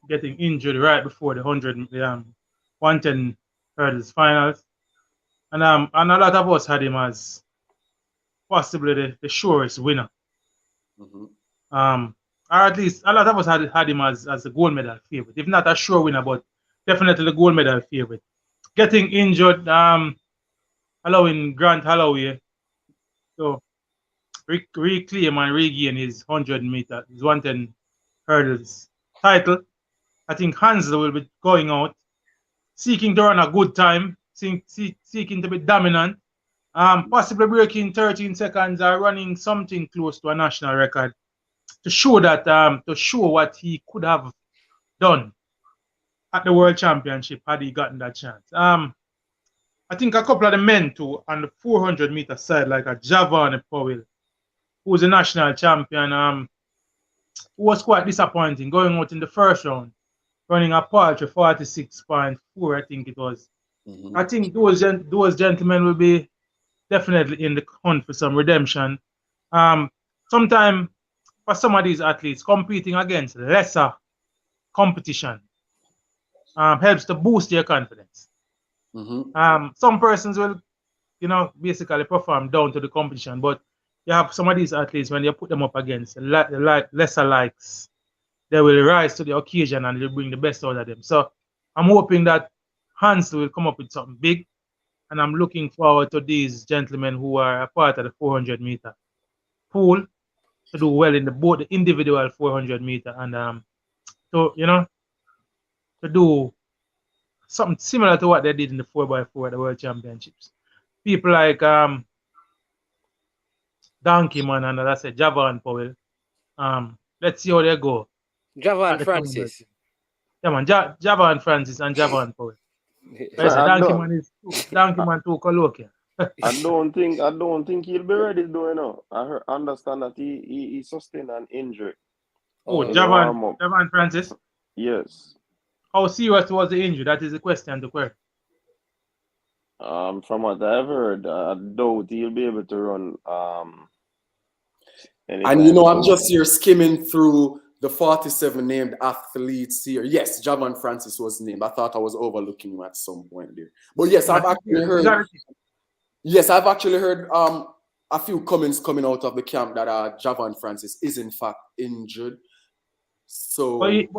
getting injured right before the 110 hurdles finals, and a lot of us had him as possibly the surest winner, or at least a lot of us had him as a gold medal favorite, if not a sure winner, but definitely the gold medal favorite. Getting injured, allowing Grant Holloway to reclaim and regain his 110 hurdles title. I think Hansel will be going out, seeking to run a good time, seeking to be dominant, possibly breaking 13 seconds or running something close to a national record to show what he could have done at the World Championship had he gotten that chance. I think a couple of the men too on the 400 meter side, like a Javon Powell, who was a national champion, who was quite disappointing going out in the first round, running a paltry 46.4, I think it was. I think those gentlemen will be definitely in the hunt for some redemption. Sometimes for some of these athletes, competing against lesser competition helps to boost their confidence. Some persons will, basically perform down to the competition, but you have some of these athletes, when you put them up against the lesser likes, they will rise to the occasion and they'll bring the best out of them. So I'm hoping that Hans will come up with something big, and I'm looking forward to these gentlemen who are a part of the 400 meter pool to do well in both the individual 400 meter and to to do something similar to what they did in the 4x4 at the World Championships. People like Donkey Man and that's a Javon Powell. Let's see how they go. Javon Francis. Yeah, man, Javon Francis and Javon Powell. Donkey Man too colloquial. I don't think he'll be ready though, I understand that he sustained an injury. Oh, Javon Francis? Yes. How serious was the injury? That is the question to query. From what I've heard, I doubt he'll be able to run. And I'm just here skimming through the 47 named athletes here. Yes, Javon Francis was named. I thought I was overlooking him at some point there. But yes, I've actually heard. Yes, I've actually heard a few comments coming out of the camp that Javon Francis is in fact injured. So,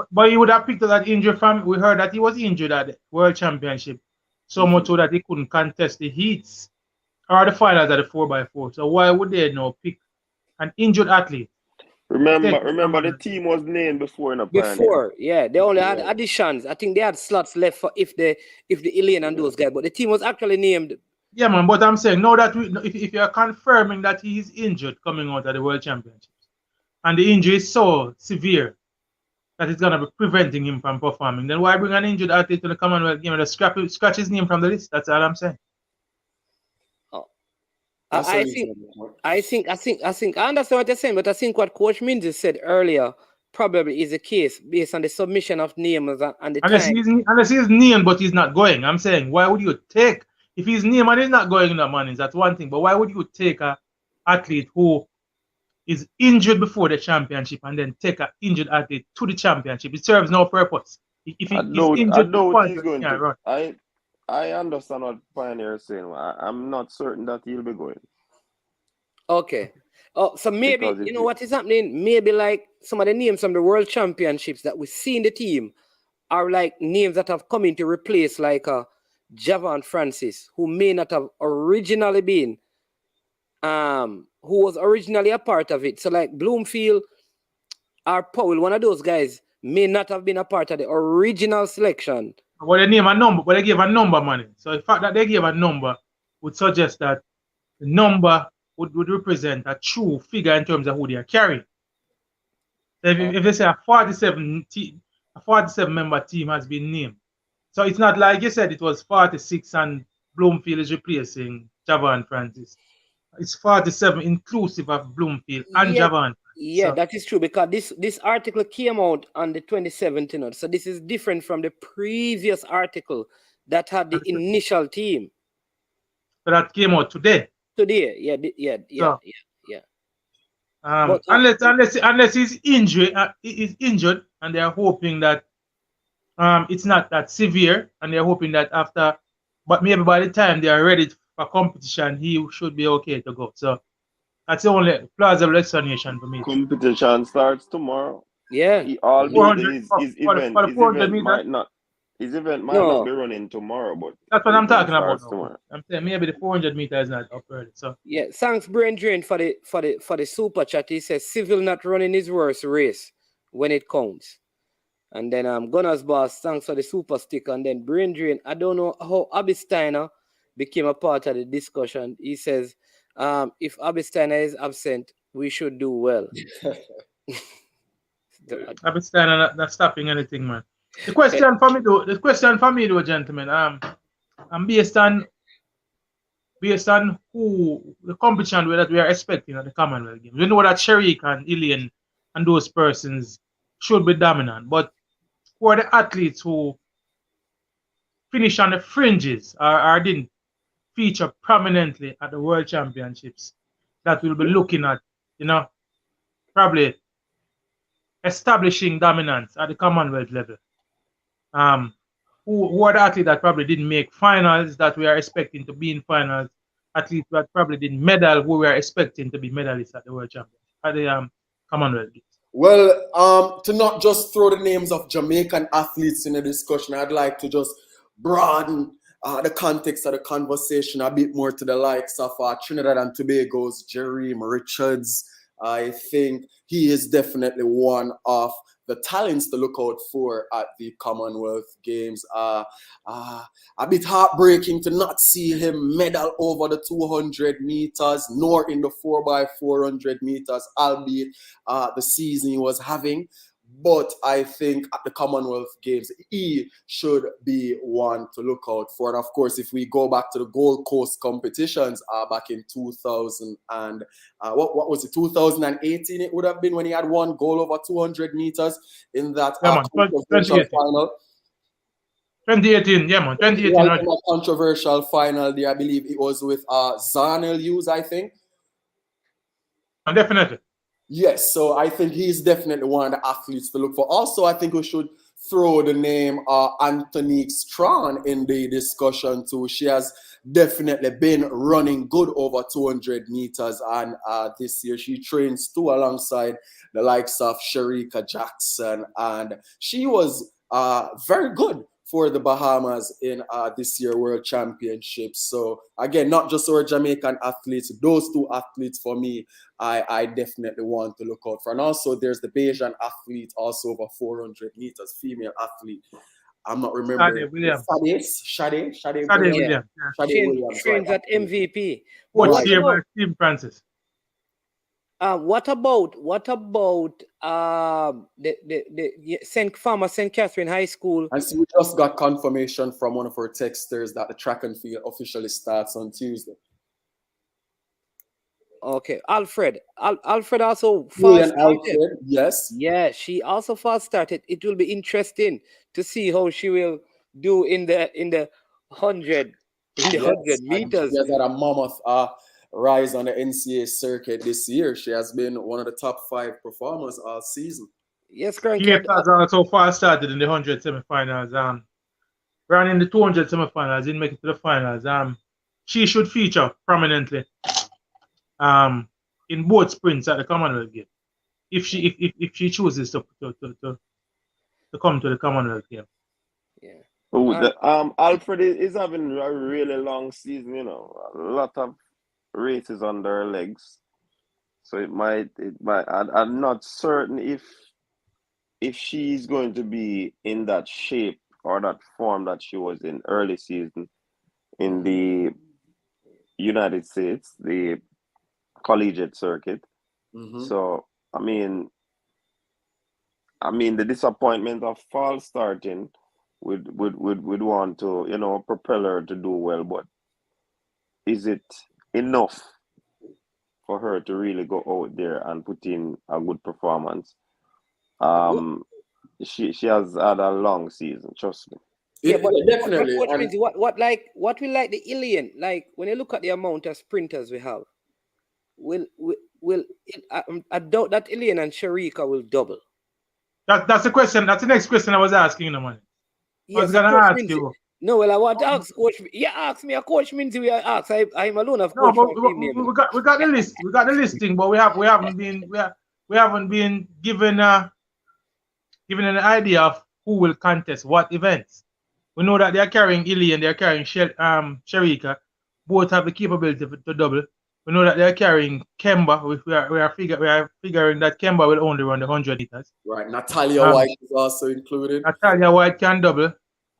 but he would have picked up that injury from. We heard that he was injured at the World Championship, so much so that he couldn't contest the heats or the finals at the 4x4. So why would they now pick an injured athlete? Remember the team was named before in a Before, yeah, they only had additions. I think they had slots left for if the Elaine and those guys, but the team was actually named. Yeah, man. But I'm saying now that if you are confirming that he is injured coming out of the World Championships, and the injury is so severe that it's gonna be preventing him from performing, then why bring an injured athlete to the Commonwealth Games and scratch his name from the list? That's all I'm saying. I think I understand what you're saying, but I think what Coach Minzy said earlier probably is the case based on the submission of names and the unless he's named but he's not going. I'm saying, why would you take, if he's named and he's not going in the mornings, that's one thing, but why would you take an athlete who is injured before the championship and then take an injured athlete to the championship? It serves no purpose. If he's injured before, he's going to run. I understand what Pioneer is saying. I'm not certain that he'll be going. Okay. Oh, so maybe, you know what is happening? Maybe like some of the names from the World Championships that we see in the team are like names that have come in to replace like Javon Francis, who may not have originally been, who was originally a part of it. So like Bloomfield or Powell, one of those guys may not have been a part of the original selection. Well, they name a number, but they gave a number, man. So the fact that they gave a number would suggest that the number would represent a true figure in terms of who they are carrying. So if they say a 47 member team has been named, so it's not like you said it was 46 and Bloomfield is replacing Javon Francis. It's 47 inclusive of Bloomfield and Javon. Yeah, so that is true, because this article came out on the 27th, so this is different from the previous article that had the initial team. So that came out today. Yeah. Unless he's injured, and they are hoping that it's not that severe, and they're hoping that after, but maybe by the time they are ready for competition, he should be okay to go. So that's the only plausible explanation for me. Competition starts tomorrow. Yeah. His event might not be running tomorrow, but that's what I'm talking about. I'm saying maybe the 400 meters is not up early. So yeah, thanks Brain Drain for the super chat. He says Civil not running his worst race when it counts. And then Gunners Boss, thanks for the super stick. And then Brain Drain, I don't know how Abby Steiner became a part of the discussion. He says, if Abby Steiner is absent, we should do well. Abby Steiner not stopping anything, man. The question for me though, gentlemen, and based on who the competition that we are expecting at the Commonwealth Games. We know that Sharik and Elaine and those persons should be dominant, but who are the athletes who finish on the fringes or didn't feature prominently at the World Championships that we'll be looking at, probably establishing dominance at the Commonwealth level? Who are the athletes that probably didn't make finals that we are expecting to be in finals? Athletes that probably didn't medal who we are expecting to be medalists at the World Championships, at the Commonwealth Games. Well, to not just throw the names of Jamaican athletes in the discussion, I'd like to just broaden the context of the conversation a bit more to the likes of Trinidad and Tobago's Jerry Richards, I think he is definitely one of the talents to look out for at the Commonwealth Games. A bit heartbreaking to not see him medal over the 200 meters, nor in the 4x400 meters, albeit the season he was having. But I think at the Commonwealth Games, he should be one to look out for. And of course, if we go back to the Gold Coast competitions back in 2000 and what was it, 2018? It would have been when he had one goal over 200 meters in that controversial final. 2018, yeah, man. 2018. Right, in that controversial final there, I believe it was with Danielle Williams, I think. Definitely. Yes, so I think he's definitely one of the athletes to look for. Also, I think we should throw the name Antonique Strawn in the discussion too. She has definitely been running good over 200 meters, and this year she trains too alongside the likes of Shericka Jackson, and she was very good for the Bahamas in this year World Championships. So again, not just our Jamaican athletes, those two athletes for me, I definitely want to look out for. And also there's the Bayesian athlete, also over 400 meters, female athlete. I'm not remembering. Shade Williams. She trains at MVP. What's here, Steve Francis? What about the former St. Catherine High School? And so we just got confirmation from one of our texters that the track and field officially starts on Tuesday. Okay, Alfred also fast started. Yes. Yeah, she also fast started. It will be interesting to see how she will do in the 100 meters. She has had a mammoth rise on the NCAA circuit this year. She has been one of the top 5 performers all season. Yes, Cranky. She has also far started in the 100 semifinals. Ran in the 200 semifinals, didn't make it to the finals. She should feature prominently in both sprints at the Commonwealth Games if she chooses to come to the Commonwealth Games. Yeah. Alfred is having a really long season. You know, a lot of races under her legs, so it might. I'm not certain if she's going to be in that shape or that form that she was in early season in the United States, the collegiate circuit. Mm-hmm. So I mean the disappointment of false starting would want to, you know, propel her to do well, but is it enough for her to really go out there and put in a good performance? She has had a long season, trust me. Yeah, but definitely. What will like the Elaine, like when you look at the amount of sprinters we have, I doubt that Elaine and Shericka will double. That's the question. That's the next question I was asking, man. Yes, I was gonna ask you. No, well, I want to ask Coach. You ask me a Coach Minty. We ask. I'm alone. Of no, Coach. We got the list. We got the listing, but we haven't been given an idea of who will contest what events. We know that they are carrying Elaine, they are carrying Shericka. Both have the capability to double. We know that they are carrying Kemba. We are figuring that Kemba will only run the 100 meters. Right. Natalia White is also included. Natalia White can double.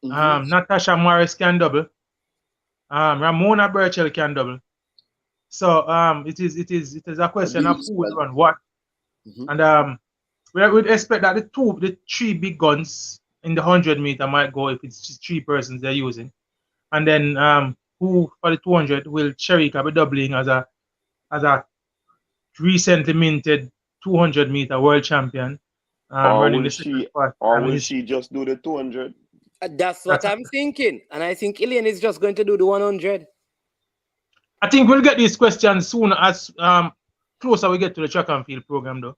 Mm-hmm. Natasha Morris can double. Ramona Burchell can double. So it is a question of who will run what. Mm-hmm. And we would expect that the 3 big guns in the 100 meter might go if it's just 3 persons they're using. And then who for the 200 will Shericka be doubling as a recently minted 200 meter world champion. Or will she just do the 200? That's what I'm thinking. And I think Elaine is just going to do the 100. I think we'll get these questions soon as closer we get to the track and field program, though.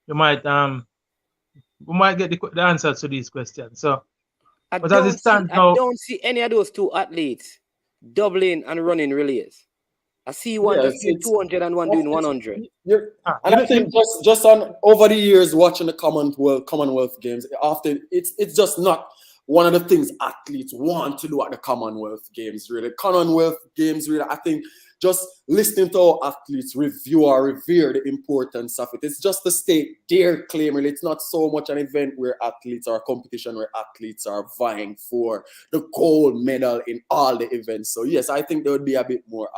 We might get the answers to these questions. So, I don't see any of those 2 athletes doubling and running relays. I see one doing 200 and one doing 100. And I think just on over the years watching the Commonwealth Games, often it's just not one of the things athletes want to do at the Commonwealth Games. Really, Commonwealth Games. Really, I think just listening to our athletes review or revere the importance of it. It's just to state their claim. Really. It's not so much an event where athletes or a competition where athletes are vying for the gold medal in all the events. So yes, I think they would be a bit more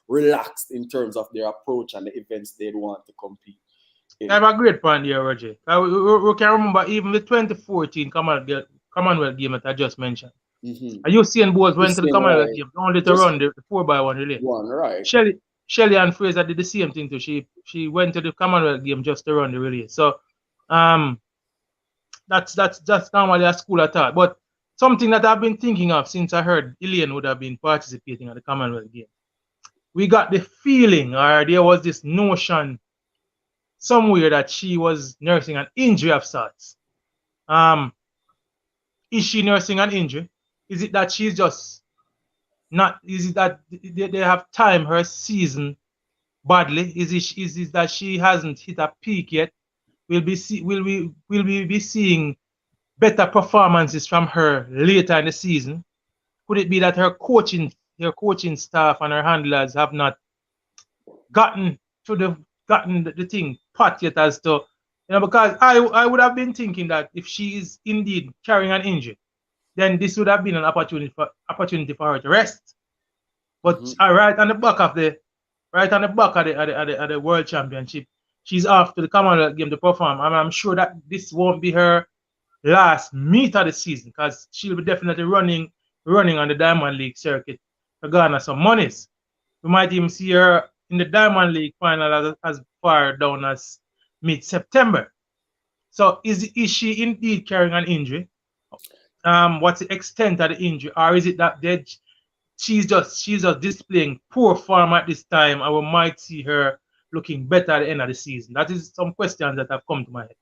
relaxed in terms of their approach and the events they'd want to compete in. I have a great point here, Roger. We can remember even the 2014 Commonwealth game that I just mentioned. And Usain Bolt went to the Commonwealth game only to run the 4x1 relay. Right. Shelley and Fraser did the same thing too. She went to the Commonwealth game just to run the relay. So that's normally a school of thought. But something that I've been thinking of since I heard Elaine would have been participating at the Commonwealth game. We got the feeling, or there was this notion somewhere that she was nursing an injury of sorts. Is she nursing an injury? Is it that she's just not? Is it that they have timed her season badly? Is it that she hasn't hit a peak yet? Will we be seeing better performances from her later in the season? Could it be that her coaching staff and her handlers have not gotten the thing pat yet as to, because I would have been thinking that if she is indeed carrying an injury, then this would have been an opportunity for her to rest. But right on the back of the World Championship, she's off to the Commonwealth game to perform. I'm sure that this won't be her last meet of the season, because she'll be definitely running on the Diamond League circuit to garner some monies. We might even see her in the Diamond League final as far down as mid-September. So is she indeed carrying an injury? What's the extent of the injury, or is it that she's just displaying poor form at this time, and we might see her looking better at the end of the season? That is some questions that have come to my head.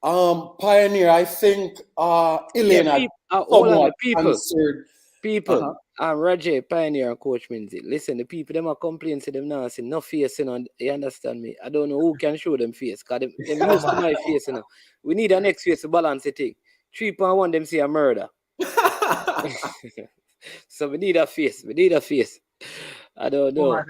Pioneer, I think Elaine had somewhat answered. People, Rajay, Pioneer, and Coach Minzy. Listen, the people them are complaining to them now, saying no face, you understand me? I don't know who can show them face, because them used to my face, We need a next face to balance the thing. 3.1 them say a murder. So we need a face. I don't know.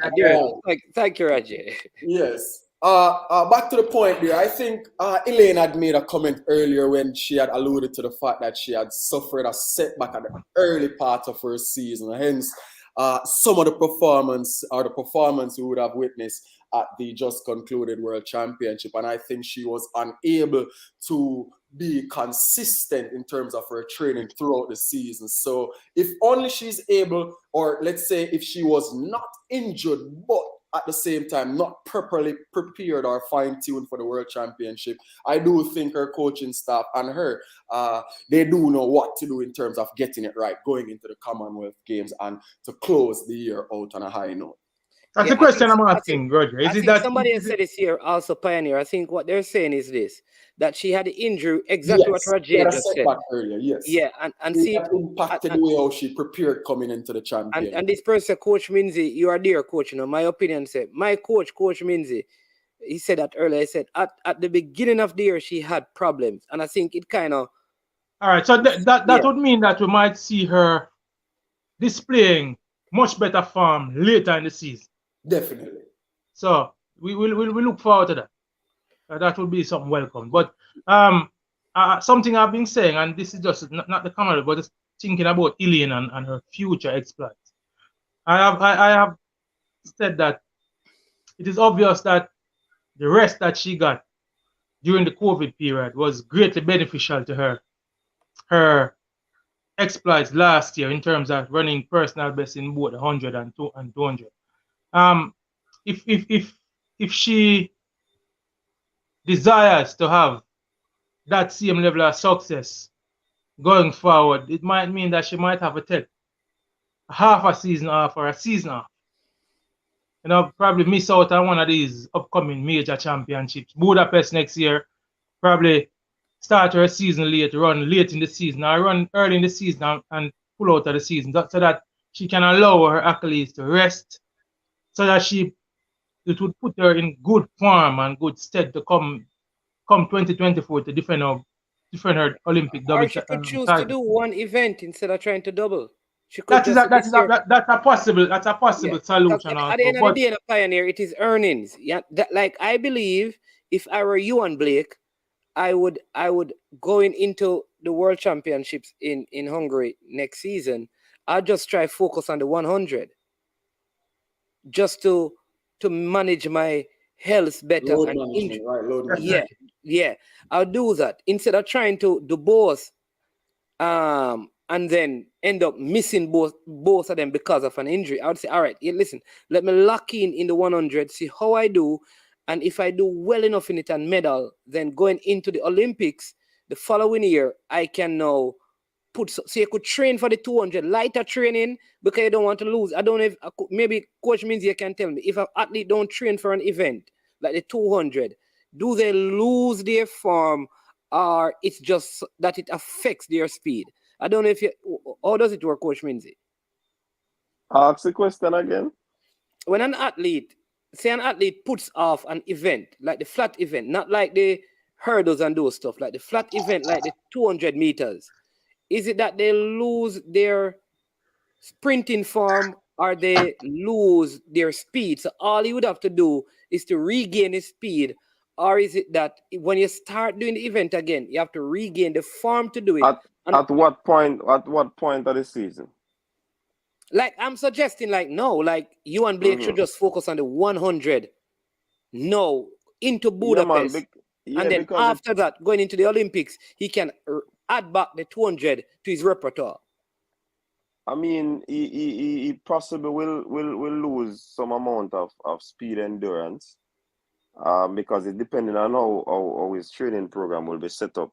Thank you, Rajay. Yes. Back to the point there. I think Elaine had made a comment earlier when she had alluded to the fact that she had suffered a setback at the early part of her season. Hence, some of the performance we would have witnessed at the just concluded World Championship. And I think she was unable to be consistent in terms of her training throughout the season. So if only she's able, or let's say if she was not injured, but at the same time not properly prepared or fine-tuned for the World Championship, I do think her coaching staff and her, they do know what to do in terms of getting it right, going into the Commonwealth Games and to close the year out on a high note. That's the question I'm asking, Roger. Is it that somebody has said this here also, Pioneer? I think what they're saying is this, that she had the injury, exactly what Rajay just said. Earlier, yes. Yeah, and see, that impacted the way how she prepared coming into the champion. And this person, Coach Minzy, you are there, Coach. My opinion said, my coach, Coach Minzy, he said that earlier. He said at the beginning of the year she had problems, and I think it kind of. All right, so that would mean that we might see her displaying much better form later in the season. Definitely. So we look forward to that. That would be something welcome. But something I've been saying, and this is just not the Commonwealth, but just thinking about Elaine and her future exploits. I have said that it is obvious that the rest that she got during the COVID period was greatly beneficial to her. Her exploits last year in terms of running personal best in both 100 and 200. If she desires to have that same level of success going forward, it might mean that she might have to take half a season off or a season off. Probably miss out on one of these upcoming major championships. Budapest next year, probably start her season late, run late in the season, or run early in the season and pull out of the season, so that she can allow her athletes to rest, so that it would put her in good form and good stead to come 2024 to defend her Olympic double. Or she could choose to do one event instead of trying to double. She could that's a possible solution at the end also. of the day, in a Pioneer, it is earnings. Yeah, like I believe if I were you and Blake, I would going into the World Championships in Hungary next season. I'll just try focus on the 100, just to manage my health better. Load management, right? Load management. Yeah. I'll do that instead of trying to do both, and then end up missing both of them because of an injury. I would say, all right, listen, let me lock in the 100, see how I do, and if I do well enough in it and medal, then going into the Olympics the following year, I can now so you could train for the 200, lighter training, because you don't want to lose. I don't know if maybe Coach Minzy can tell me, if an athlete don't train for an event like the 200, do they lose their form, or it's just that it affects their speed? I don't know if how does it work, Coach Minzy? Ask the question again. When an athlete puts off an event, like the flat event, not like the hurdles and those stuff, like the flat event, like the 200 meters, is it that they lose their sprinting form or they lose their speed? So all you would have to do is to regain his speed, or is it that when you start doing the event again, you have to regain the form to do it? At what point of the season? Like I'm suggesting, like no, like you and Blake should just focus on the 100. No, into Budapest, and then after that, going into the Olympics, he can add back the 200 to his repertoire. I mean, he possibly will lose some amount of speed endurance, because it depending on how his training program will be set up.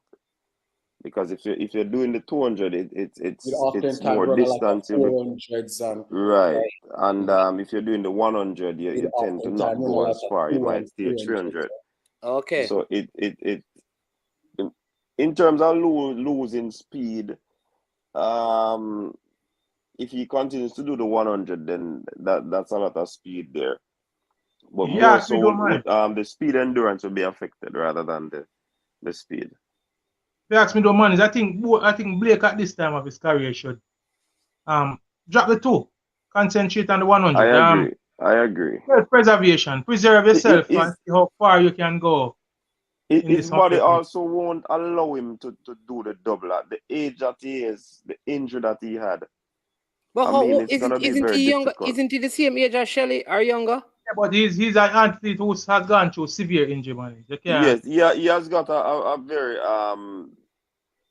Because if you're doing the 200, it's more distance. Right. And if you're doing the 100, you tend to not go as far. You might stay 300. Okay. So it in terms of losing speed, if he continues to do the 100, then that's a lot of speed there. But more so the speed endurance will be affected rather than the speed. If you ask me, man, I think Blake at this time of his career should drop the 2, concentrate on the 100. I agree. Preservation, preserve yourself and see how far you can go. His body also won't allow him to do the double at the age that he is, the injury that he had. But isn't he younger? Isn't he the same age as Shelley or younger? Yeah, but he's an athlete who has gone through severe injury, man. Yes, he has got a very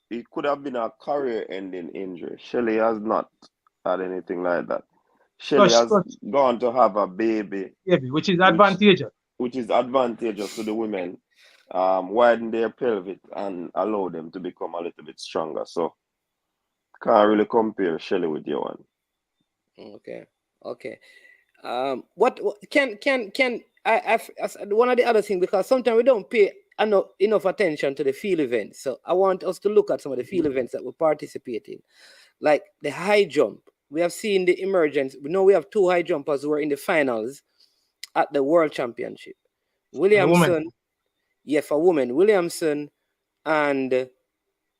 it could have been a career-ending injury. Shelley has not had anything like that. Shelley has gone to have a baby, which is advantageous. Which is advantageous to the women. Widen their pelvic and allow them to become a little bit stronger. So can't really compare Shelley with your one. Okay. What can I one of the other things, because sometimes we don't pay enough attention to the field events. So I want us to look at some of the field events that we participate in, like the high jump. We have seen the emergence. We know we have 2 high jumpers who are in the finals at the World Championship. Williamson, for women, Williamson and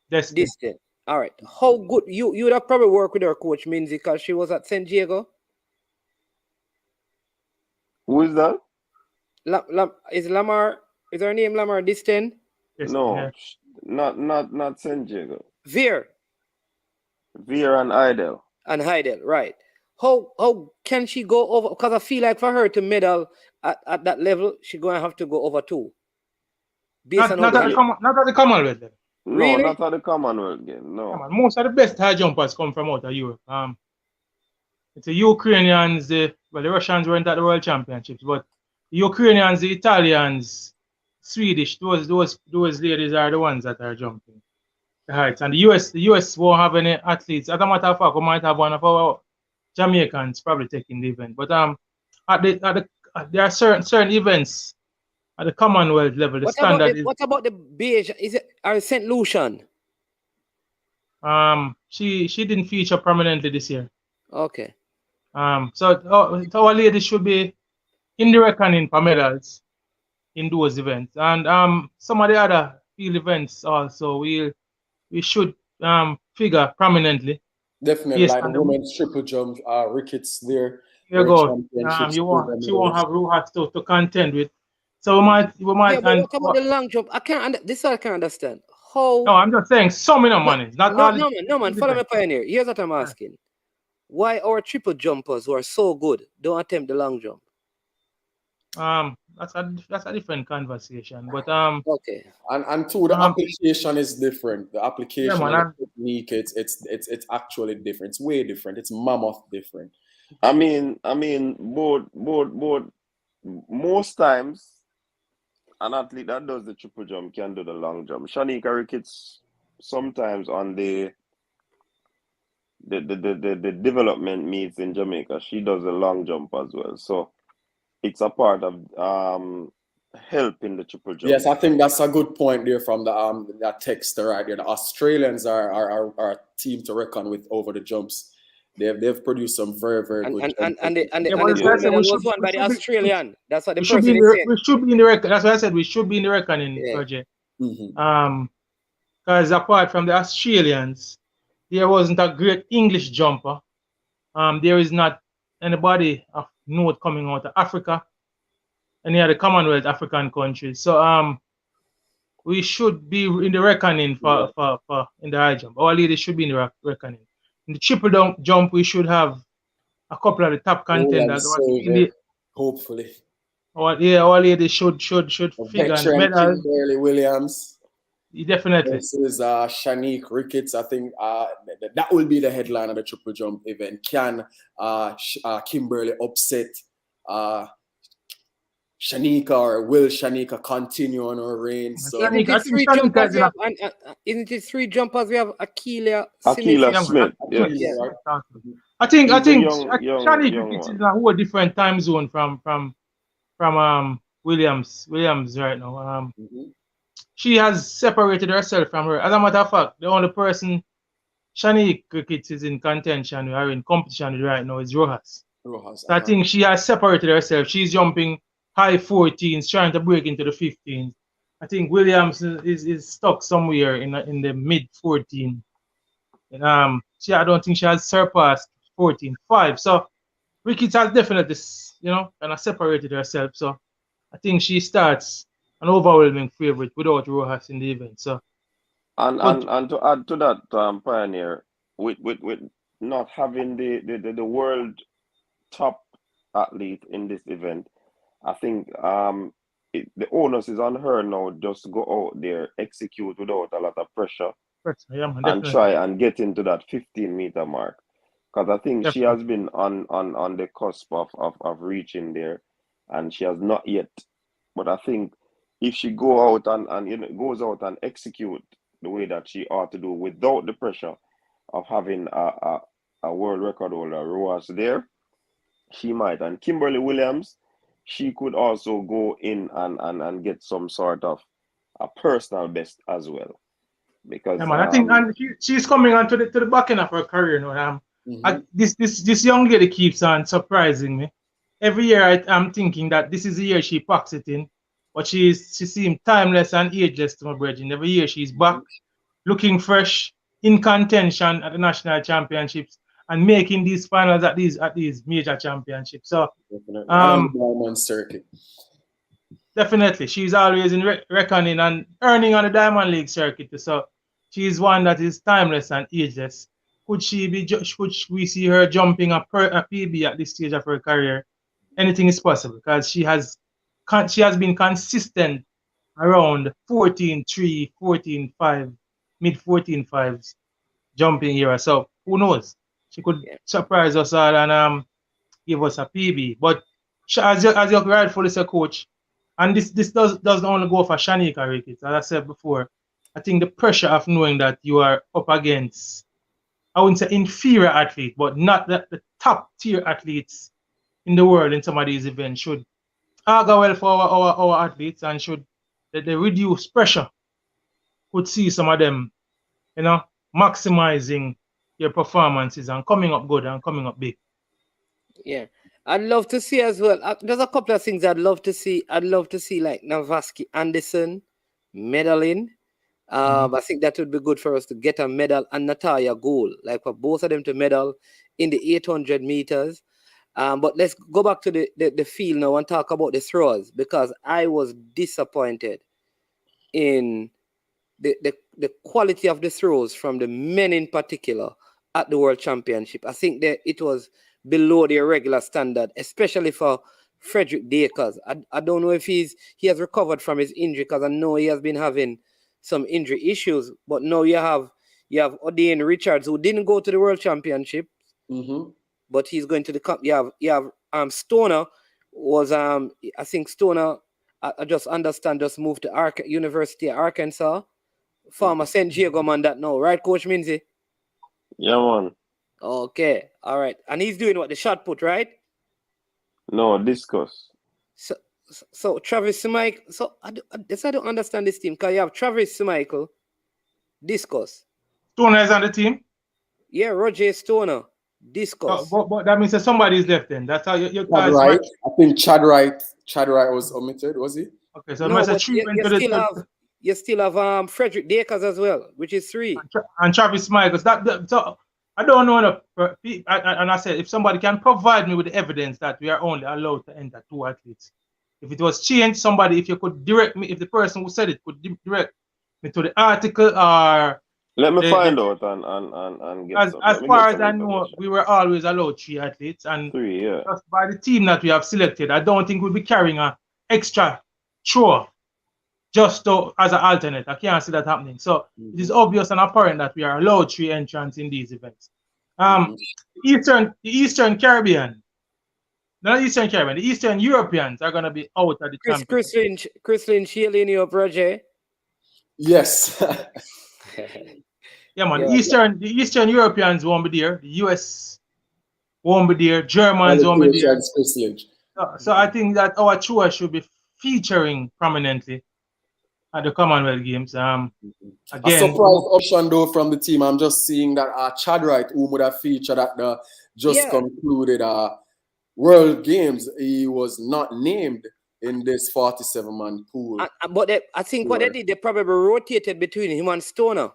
Distant. All right. How good you would have probably worked with her, Coach Minzy, because she was at San Diego. Who is that? Is her name Lamar Distant? Yes, no, not San Diego. Veer and Heidel. Right. How can she go over? Because I feel like for her to medal at that level, she's going to have to go over 2. Not at the Commonwealth level. No, really? Not at the Commonwealth game. No. Yeah, most of the best high jumpers come from out of Europe. It's the Ukrainians. The Russians weren't at the World Championships, but the Ukrainians, the Italians, Swedish, those ladies are the ones that are jumping the heights. And the US won't have any athletes. As a matter of fact, we might have one of our Jamaicans probably taking the event. But there are certain events at the Commonwealth level. What about the beige? Is it St. Lucian? She didn't feature prominently this year. Okay. So our ladies should be in the reckoning for medals in those events, and some of the other field events also we should figure prominently Definitely, Yes, like the and women's triple jump, Ricketts there. here you World go. Championships, You silver won't. She won't medals. have Rojas to contend with. So we might. Yeah, but And what about the long jump? I can't. This I can't understand. How? no, I'm just saying some in No, money. It's not no, all. no, man. Follow me, Pioneer. Here's what I'm asking: why our triple jumpers who are so good don't attempt the long jump? That's a different conversation. But Okay. And two, the application is different. The application man, and the technique, it's actually different. It's way different. It's mammoth different. I mean, both. Most times, an athlete that does the triple jump can do the long jump. Shanika Ricketts sometimes on the development meets in Jamaica, she does the long jump as well. So it's a part of help in the triple jump. Yes, I think that's a good point there from the that text right there. The Australians are a team to reckon with over the jumps. They've produced some very good and the gold medal was won by the Australian. That's what the person is saying. We should be in the record. That's why I said we should be in the reckoning, Rajay. Because apart from the Australians, there wasn't a great English jumper. There is not anybody of note coming out of Africa, any other Commonwealth African countries. So we should be in the reckoning for in the high jump. Our ladies should be in the reckoning. In the triple jump, we should have a couple of the top contenders. Hopefully. Our ladies should figure on medals. Danielle Williams. Definitely. This is Shanique Ricketts. I think that will be the headline of the triple jump event. Can Kimberly upset Shanika, or will Shanika continue on her reign? So isn't it three jumpers we have? Akila Smith. Yes. I think Shanika is in a whole different time zone from Williams right now. She has separated herself from her. As a matter of fact, the only person Shanique Ricketts is in contention or in competition with right now is Rojas. So I think she has separated herself. She's jumping high 14s, trying to break into the 15s. I think Williams is stuck somewhere in the mid 14. I don't think she has surpassed 14.5. So Ricketts has definitely, kind of separated herself. So I think she starts an overwhelming favorite without Rojas in the event. So and to add to that, Pioneer, with not having the world top athlete in this event, I think the onus is on her now just to go out there, execute without a lot of pressure, and try and get into that 15-meter mark. Because I think she has been on the cusp of reaching there, and she has not yet. But I think if she go out and goes out and execute the way that she ought to do without the pressure of having a world record holder Rojas there, she might. And Kimberly Williams, she could also go in and get some sort of a personal best as well. Because I think she's coming on to the back end of her career now. This young lady keeps on surprising me. Every year I'm thinking that this is the year she packs it in, but she seems timeless and ageless to my brethren. Every year she's back, looking fresh, in contention at the national championships and making these finals at these major championships. So Diamond circuit. Definitely, she's always in reckoning and earning on the Diamond League circuit. So she's one that is timeless and ageless. Could we see her jumping a PB at this stage of her career? Anything is possible because she has been consistent around 14.3, 14.5, mid 14.5s jumping era. So who knows? She could surprise us all and give us a PB. But as you rightfully said, coach, and this doesn't only go for Shanika Ricketts. As I said before, I think the pressure of knowing that you are up against, I wouldn't say inferior athlete, but not the top tier athletes in the world in some of these events should go well for our athletes and should the reduced pressure could see some of them, maximizing their performances and coming up good and coming up big. Yeah. I'd love to see as well. There's a couple of things I'd love to see. I'd love to see like Navaski Anderson medaling. I think that would be good for us to get a medal and Natalia gold, like for both of them to medal in the 800 meters. But let's go back to the field now and talk about the throwers, because I was disappointed in the quality of the throws from the men in particular at the World Championship. I think that it was below the regular standard, especially for Frederick Dakers. I don't know if he has recovered from his injury, because I know he has been having some injury issues. But now you have Odean Richards, who didn't go to the World Championship, but he's going to the you have Stoner was I think Stoner, I just understand, just moved to University of Arkansas, former St. Diego man that now, right, Coach Minzy? Yeah, man. Okay, all right. And he's doing what, the shot put, right? No, discuss. So Travis Michael. So I don't understand this team, because you have Travis Michael, discus. Stoner is on the team? Yeah, Roger Stoner, discuss. But that means that somebody's left then. That's how you Chad Wright. I think Chad Wright was omitted, was he? Okay, so no, but you still have Frederick Dakers as well, which is 3. And Travis Michaels. So I don't know enough. And I said, if somebody can provide me with the evidence that we are only allowed to enter 2 athletes. If it was changed, somebody, if you could direct me, if the person who said it could direct me to the article, or let me find out and get as far as I know, we were always allowed 3 athletes, and 3, yeah. just by the team that we have selected, I don't think we'll be carrying an extra throw just as an alternate. I can't see that happening. So it is obvious and apparent that we are allowed 3 entrants in these events. The Eastern Caribbean. Not Eastern Caribbean. The Eastern Europeans are going to be out at the championship. Chris Lynch, healing you up, Roger. Yes. Yeah, man. Yeah, the Eastern Europeans won't be there. The US won't be there. Germans won't be there. So I think that our tour should be featuring prominently at the Commonwealth Games. Again, a surprise option though from the team. I'm just seeing that Chad Wright, who would have featured at the concluded World Games, he was not named in this 47-man pool. But I think what they did, they probably rotated between him and Stoner.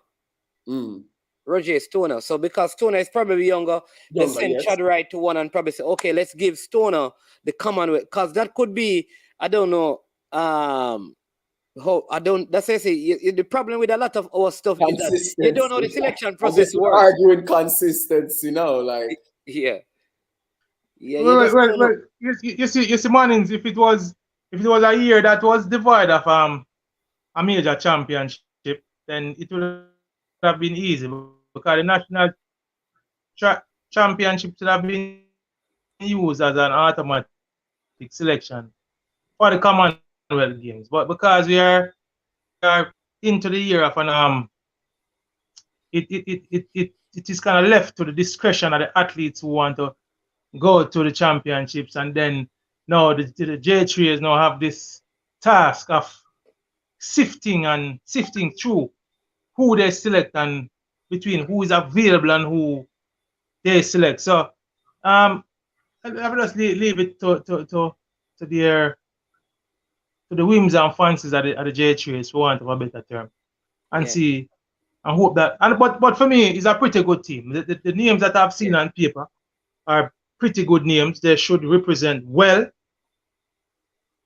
Roger Stoner. So because Stoner is probably younger, they sent Chad Wright to one and probably say, okay, let's give Stoner the Commonwealth, because that could be, I don't know, that's the problem with a lot of our stuff is that you don't know the selection process works. Arguing consistency now, like well, you see, Mannings, if it was a year that was devoid of a major championship, then it would have been easy, because the national championship should have been used as an automatic selection for the Commonwealth Games. But because we are into the year of an it is kind of left to the discretion of the athletes who want to go to the championships, and then now the J3s now have this task of sifting through who they select and between who is available and who they select. So I will just leave it to the whims and fancies of the J3s, for want of a better term, and see and hope that. But for me, it's a pretty good team. The names that I've seen on paper are pretty good names. They should represent well.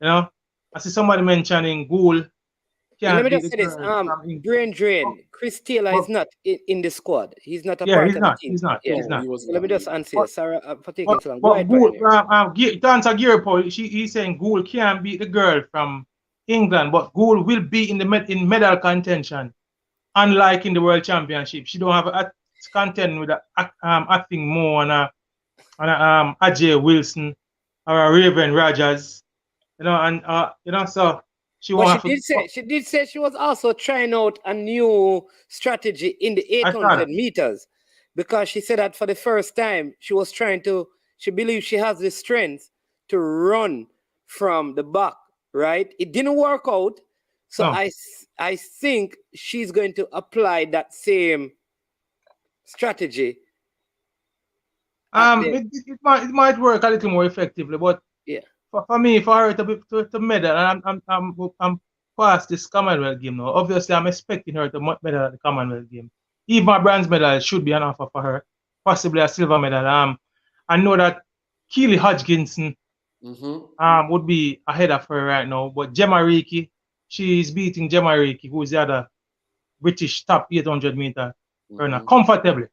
You know, I see somebody mentioning Gould. Let me just say this. Brain drain. Chris Taylor is not in the squad. He's not a part of the team. He's not. Let me just answer. Sorry for taking so long. Go ahead, to answer Gary Paul, he's saying Gould can't beat the girl from England, but Gould will be in medal contention. Unlike in the World Championship, she don't have a contend with acting more on a Ajay Wilson or a Raven Rogers, you know, and so. She did say she was also trying out a new strategy in the 800 meters, because she said that for the first time she believes she has the strength to run from the back, right? It didn't work out. So I think she's going to apply that same strategy. It might work a little more effectively, but for me, for her to medal, and I'm pass this Commonwealth game now. Obviously, I'm expecting her to medal at the Commonwealth game. Even a bronze medal should be an offer for her, possibly a silver medal. I know that Keely Hodgkinson would be ahead of her right now, but Gemma Reiki, she's beating Gemma Reiki, who's the other British top 800 meter runner, comfortably.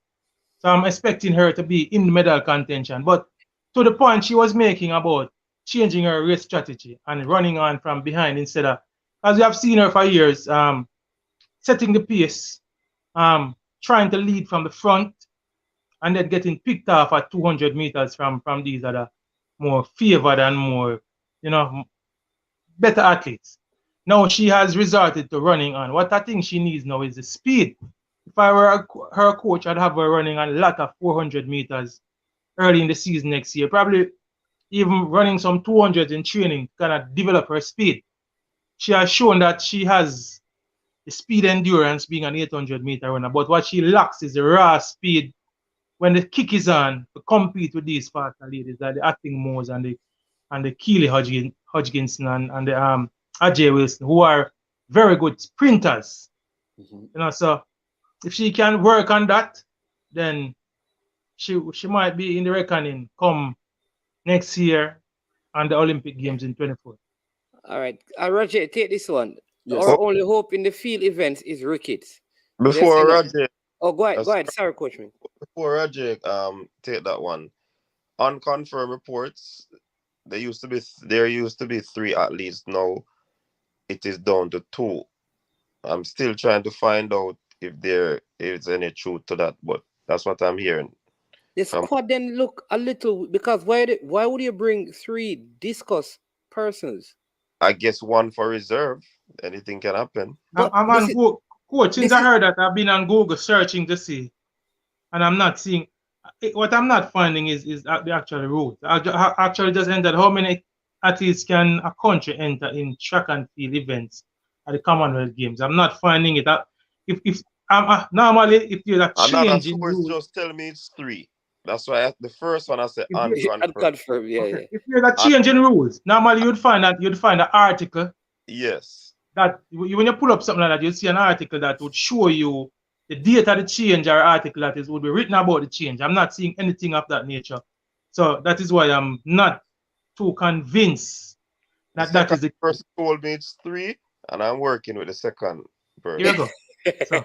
So I'm expecting her to be in the medal contention. But to the point she was making about changing her race strategy and running on from behind instead of, as we have seen her for years, setting the pace, trying to lead from the front, and then getting picked off at 200 meters from these other more favored and more, better athletes. Now she has resorted to running on. What I think she needs now is the speed. If I were her coach, I'd have her running on a lot of 400 meters early in the season next year. Probably even running some 200s in training to kind of develop her speed. She has shown that she has the speed endurance being an 800 meter runner, but what she lacks is the raw speed when the kick is on to compete with these faster ladies like the Acting Moores and the Keely Hodgkinson and the Rajay Wilson, who are very good sprinters. So if she can work on that, then she might be in the reckoning come next year and the Olympic Games in 24. All right. Roger, take this one. Yes. Our only hope in the field events is rickets. Before Roger. Oh, go ahead. Sorry, Coach. Before Roger take that one. Unconfirmed reports, there used to be 3 athletes. Now it is down to 2. I'm still trying to find out if there is any truth to that, but that's what I'm hearing. The squad then look a little, because why would you bring 3 discus persons? I guess 1 for reserve. Anything can happen. I'm on Google. Coach, since I heard that, I've been on Google searching to see, and I'm not seeing. What I'm not finding is the actual rules. I actually just entered how many athletes can a country enter in track and field events at the Commonwealth Games. I'm not finding it. If normally if you're a change in rules, just tell me it's 3. That's why the first one I said unconfirmed. Yeah, okay. yeah. If you're a change in rules, normally you'd find an article. Yes. That when you pull up something like that, you'll see an article that would show you the date of the change, or article that would be written about the change. I'm not seeing anything of that nature. So that is why I'm not too convinced that is the first told me it's 3, and I'm working with the second person. Here you go. So,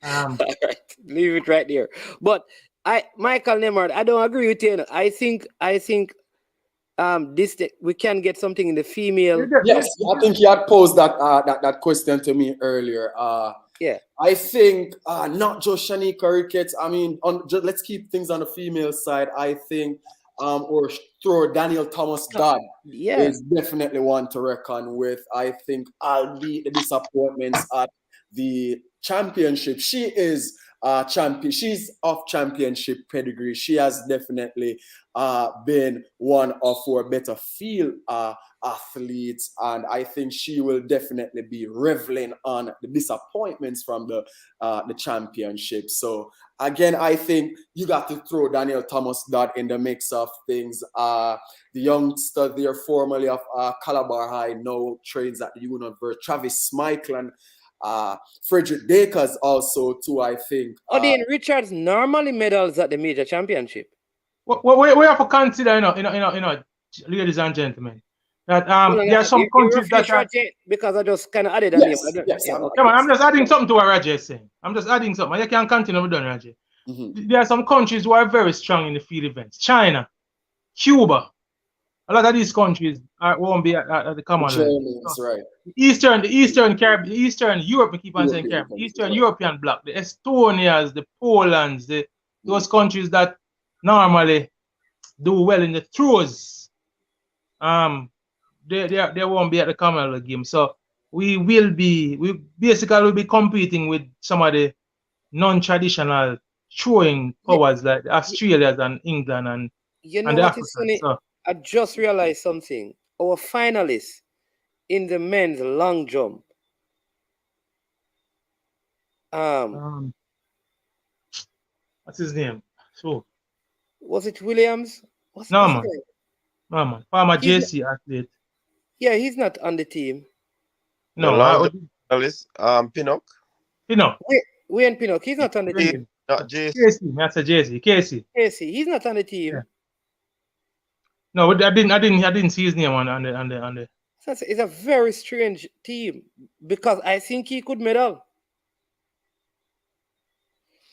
all right, leave it right there. But Michael Nemard, I don't agree with you. I think we can get something in the female. Yes, I think you had posed that question to me earlier. Yeah, I think not just Shanika Ricketts. I mean, let's keep things on the female side. I think, or throw Danielle Thomas-Dodd is definitely one to reckon with. I think albeit the disappointments at the championship, she is champion. She's of championship pedigree. She has definitely been one of our better field athletes, and I think she will definitely be reveling on the disappointments from the championship. So again, I think you got to throw Danielle Thomas-Dodd in the mix of things. The youngster there, formerly of Calabar High, now trains at the University. Travis Michael and Frederick Dakers also too, I think. Dean Richards normally medals at the major championship. We have to consider, ladies and gentlemen, that there are some countries that are, because I just kind of added a yes, name. yes, Okay. I'm just adding something to what Rajay is saying. I'm just adding something. You can continue with Rajay. There are some countries who are very strong in the field events. China, Cuba, a lot of these countries won't be at the Commonwealth. That's right. The Eastern Caribbean, Eastern Europe, we keep on saying Caribbean, Eastern European bloc, the Estonias, the Polands, those countries that normally do well in the throws, they won't be at the Commonwealth Games. So we basically will be competing with some of the non-traditional throwing powers like the Australians and England and what Africans. is funny? So, I just realized something. Our finalists in the men's long jump. What's his name? So was it Williams? No man. Former JC athlete. Yeah, he's not on the team. No, the long finalist, Pinnock. Pinnock. Wayne Pinnock, he's not on the team. Not JC. Casey, that's a JC. Casey. Casey, he's not on the team. Yeah. No, I didn't see his name on the. It's a very strange team because I think he could medal.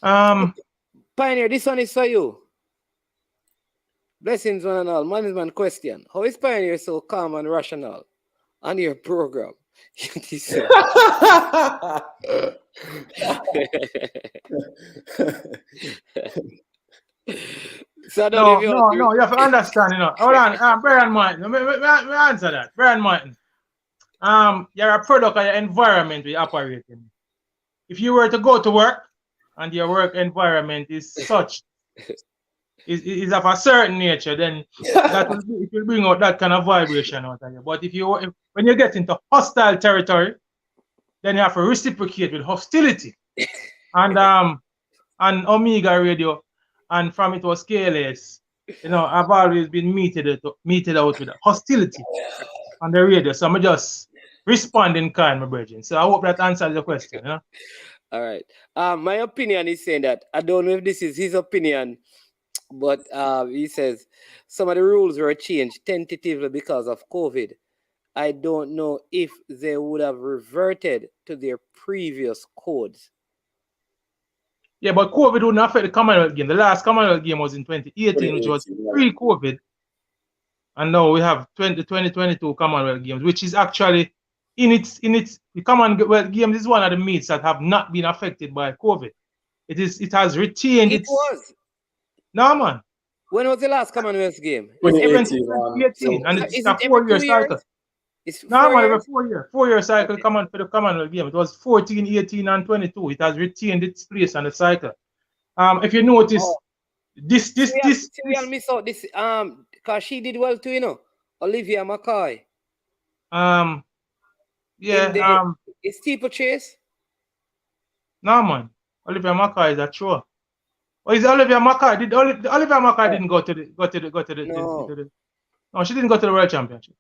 Pioneer, this one is for you. Blessings one and all. Management question. How is Pioneer so calm and rational on your program? So no, you have to understand, Hold on, Brian Martin. Let me answer that. Brian Martin. You're a product of your environment we operate in. If you were to go to work and your work environment is such, is of a certain nature, then it will bring out that kind of vibration out of you. But when you get into hostile territory, then you have to reciprocate with hostility. And Omega Radio, and from it was KLS, I've always been meted out with hostility on the radio. So I'm just responding kind, my brethren. So I hope that answers your question. All right. My opinion is saying that I don't know if this is his opinion, but he says some of the rules were changed tentatively because of COVID. I don't know if they would have reverted to their previous codes. Yeah, but COVID wouldn't affect the Commonwealth game. The last Commonwealth game was in 2018, which was pre-COVID. And now we have 2022 Commonwealth Games, which is actually the Commonwealth Games is one of the meets that have not been affected by COVID. It has retained its. No, man. When was the last Commonwealth game? 2018, and it's a 4-year cycle. No, man, a 4-year cycle for the Commonwealth Game. It was 14, 18, and 22. It has retained its place on the cycle. If you notice, this. I'll miss out this. Because she did well too, Olivia McCoy. Is steeplechase? No, man. Olivia McCoy is a throw. Or is Olivia McCoy? Olivia McCoy didn't go to the. No, she didn't go to the World Championship.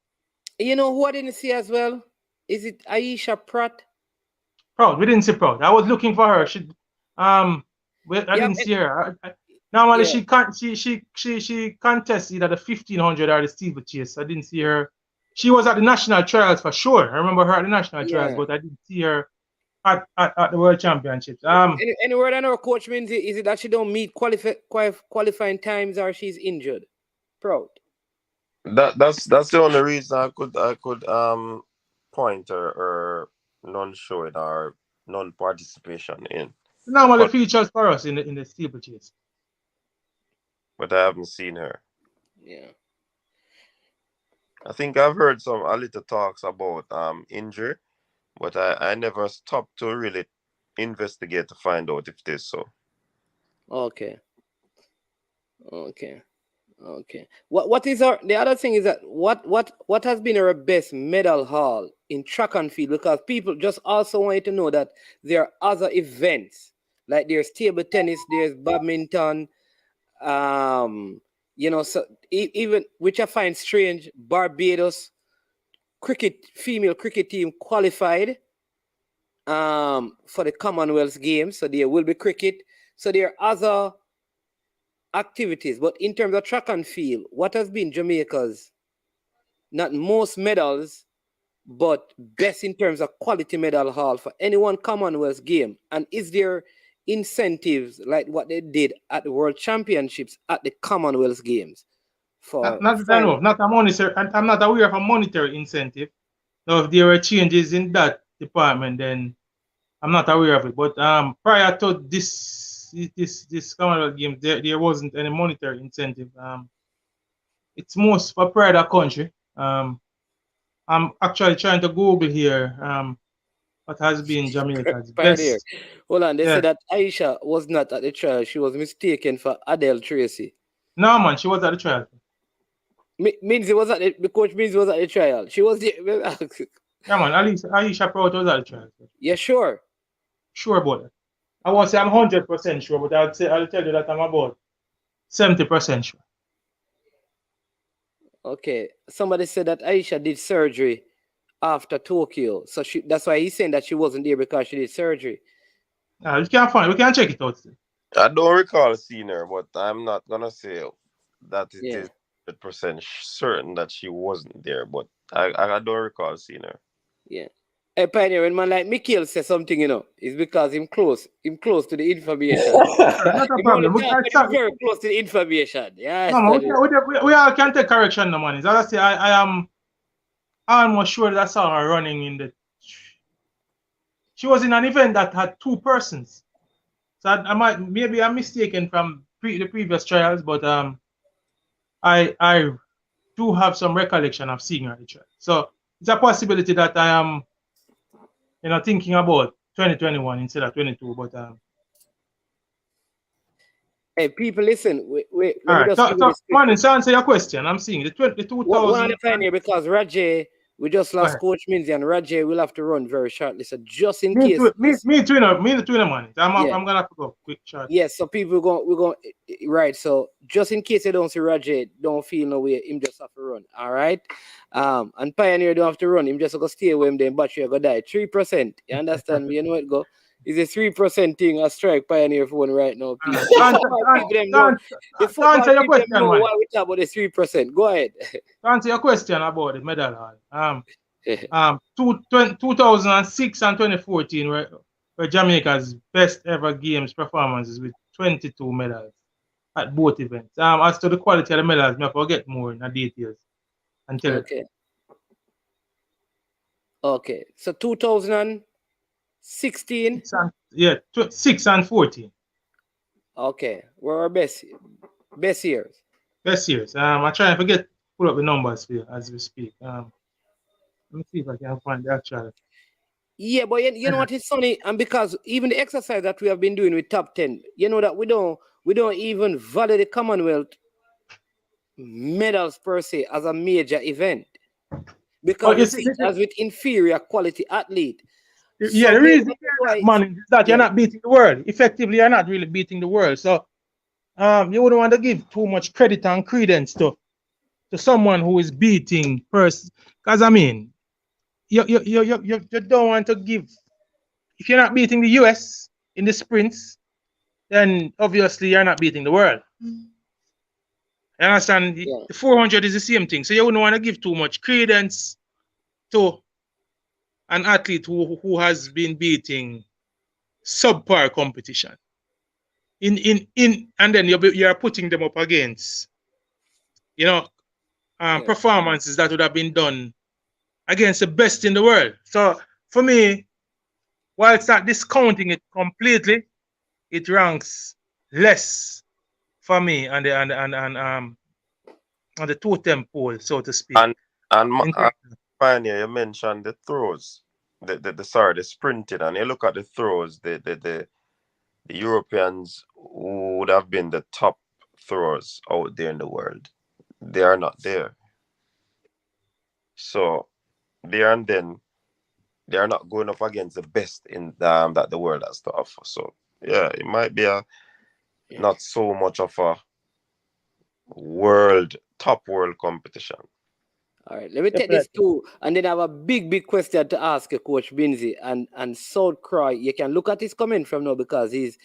You know who I didn't see as well? Is it Aisha Praught? Praught. We didn't see Praught. I was looking for her. I didn't see her. Normally she contests either the 1500 or the steeplechase. I didn't see her. She was at the national trials for sure. I remember her at the national trials, but I didn't see her at the World Championships. Any word on her coach means is it that she don't meet qualifying times or she's injured? Proud. That's the only reason I could point her non-showing or non-participation in. Normally features for us in the steeplechase. But I haven't seen her. Yeah. I think I've heard a little talks about injury, but I never stopped to really investigate to find out if it is so. Okay. What is the other thing is that what has been our best medal haul in track and field, because people just also want you to know that there are other events, like there's table tennis, there's badminton, so even, which I find strange, Barbados female cricket team qualified for the Commonwealth Games, so there will be cricket. So there are other activities, but in terms of track and field, what has been Jamaica's not most medals, but best in terms of quality medal haul for any one Commonwealth game? And is there incentives like what they did at the World Championships at the Commonwealth Games? Not a monetary, and I'm not aware of a monetary incentive. Now, if there were changes in that department, then I'm not aware of it. But prior to this Commonwealth Games, there wasn't any monetary incentive. It's most for pride of country. I'm actually trying to Google here what has been Jamaica's best. Hold on, they said that Aisha was not at the trial. She was mistaken for Adele Tracy. No, man, she was at the trial. The coach means was at the trial. She was there. Yeah, man, Aisha Praught was at the trial. Yeah, sure. Sure about that. I won't say I'm 100% sure, but I'll tell you that I'm about 70% sure. Okay. Somebody said that Aisha did surgery after Tokyo. So that's why he's saying that she wasn't there because she did surgery. We can't find. We can check it out. I don't recall seeing her, but I'm not gonna say that it is 100% certain that she wasn't there. But I don't recall seeing her. Yeah. Hey, Pioneer, when man like Mikhail says something, it's because him close to the information. Not a problem. We can very close to the information. Yeah. No, we all can take correction, no man. As I say, I am almost sure that I saw her running in the. She was in an event that had 2 persons. So maybe I'm mistaken from the previous trials, but I do have some recollection of seeing her in the trial. So it's a possibility that I am, thinking about 2021 instead of 22. But hey, people, listen. All right. So man, to answer your question, I'm seeing the 2000. One of the because Rajay. We just lost Coach Minzy and Rajay will have to run very shortly. So just in case. Me too, man. I'm gonna have to go quick short. Yes, so people we're going right. So just in case you don't see Rajay, don't feel no way. Him just have to run. All right. And Pioneer don't have to run. Him just go stay with him. Then battery go die. 3%. You understand me? You know it go. It's a 3% thing. A strike Pioneer phone right now. People. The football people know why we talk about the 3%. Go ahead. To answer your question about the medal hall, 2006 and 2014 were Jamaica's best ever games performances with 22 medals at both events. As to the quality of the medals, I forget more in the details until. Okay. So 2016. 6 and 14. Okay, were our best years. Best years. I try and pull up the numbers for you as we speak. Let me see if I can find the actual. Yeah, but you know what is funny, and because even the exercise that we have been doing with top 10, you know that we don't even value the Commonwealth medals per se as a major event because we see it as with inferior quality athlete. Yeah, the reason is that you're not beating the world. Effectively, you're not really beating the world. So you wouldn't want to give too much credit and credence to someone who is beating person. Because I mean, you don't want to give. If you're not beating the US in the sprints, then obviously you're not beating the world. You understand? The 400 is the same thing. So you wouldn't want to give too much credence to an athlete who has been beating subpar competition. And then you're putting them up against, performances that would have been done against the best in the world. So for me, while it's not discounting it completely, it ranks less for me on the totem pole, so to speak. And Pioneer, you mentioned the throws, the sprinting, and you look at the throws, the Europeans who would have been the top throwers out there in the world, they are not there. So there and then they are not going up against the best in that the world has to offer. So yeah, it might be not so much of a top world competition. All right, let me take this too, and then I have a big question to ask Coach Binzi and South Croy. You can look at his comment from now because he's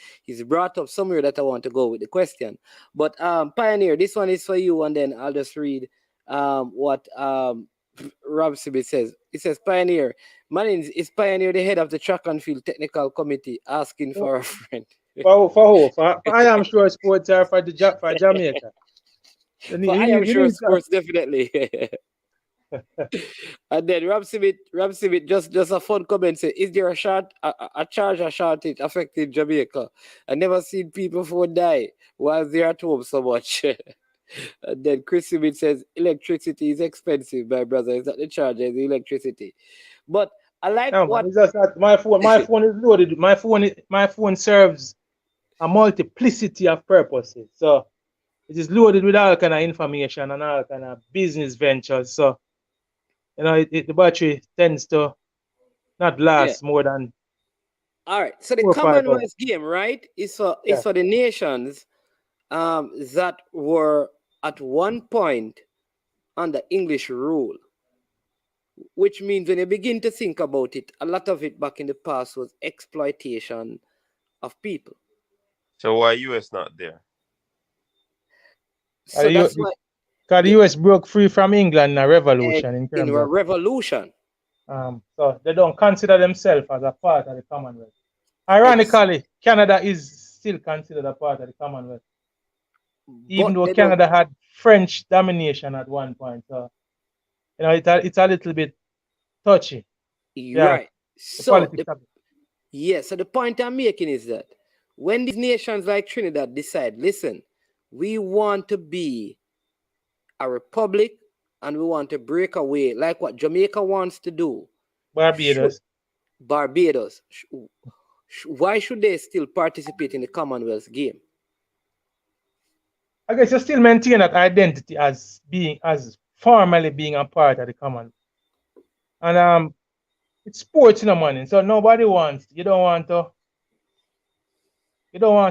brought up somewhere that I want to go with the question. But Pioneer, this one is for you, and then I'll just read what Rob Sibit says. It says, Pioneer, is Pioneer the head of the track and field technical committee asking for a friend? For who? I am sure sports are for Jamaica. I am sure sports definitely. And then Rob Sibit just a fun comment say, is there a charge or shortage affecting Jamaica? I never seen people phone die while they're at home so much. And then Chris Sibit says electricity is expensive, my brother. It's not the charge, it's the electricity. But I like what it's just that my phone is loaded. My phone serves a multiplicity of purposes. So it is loaded with all kind of information and all kind of business ventures. So the battery tends to not last more than. All right. So the Commonwealth game, right, is for the nations that were at one point under English rule. which means when you begin to think about it, a lot of it back in the past was exploitation of people. So why US not there? So that's why. Because the US broke free from England in a revolution in a revolution. So they don't consider themselves as a part of the Commonwealth. Ironically, Canada is still considered a part of the Commonwealth, even though Canada had French domination at one point. So, you know, it's a little bit touchy. Right. So the point I'm making is that when these nations like Trinidad decide, listen, we want to be a republic and we want to break away like what Jamaica wants to do. Barbados. Why should they still participate in the Commonwealth game? I guess you still maintain that identity as formally being a part of the Commonwealth. And it's sports, you know, money. So nobody wants, you don't want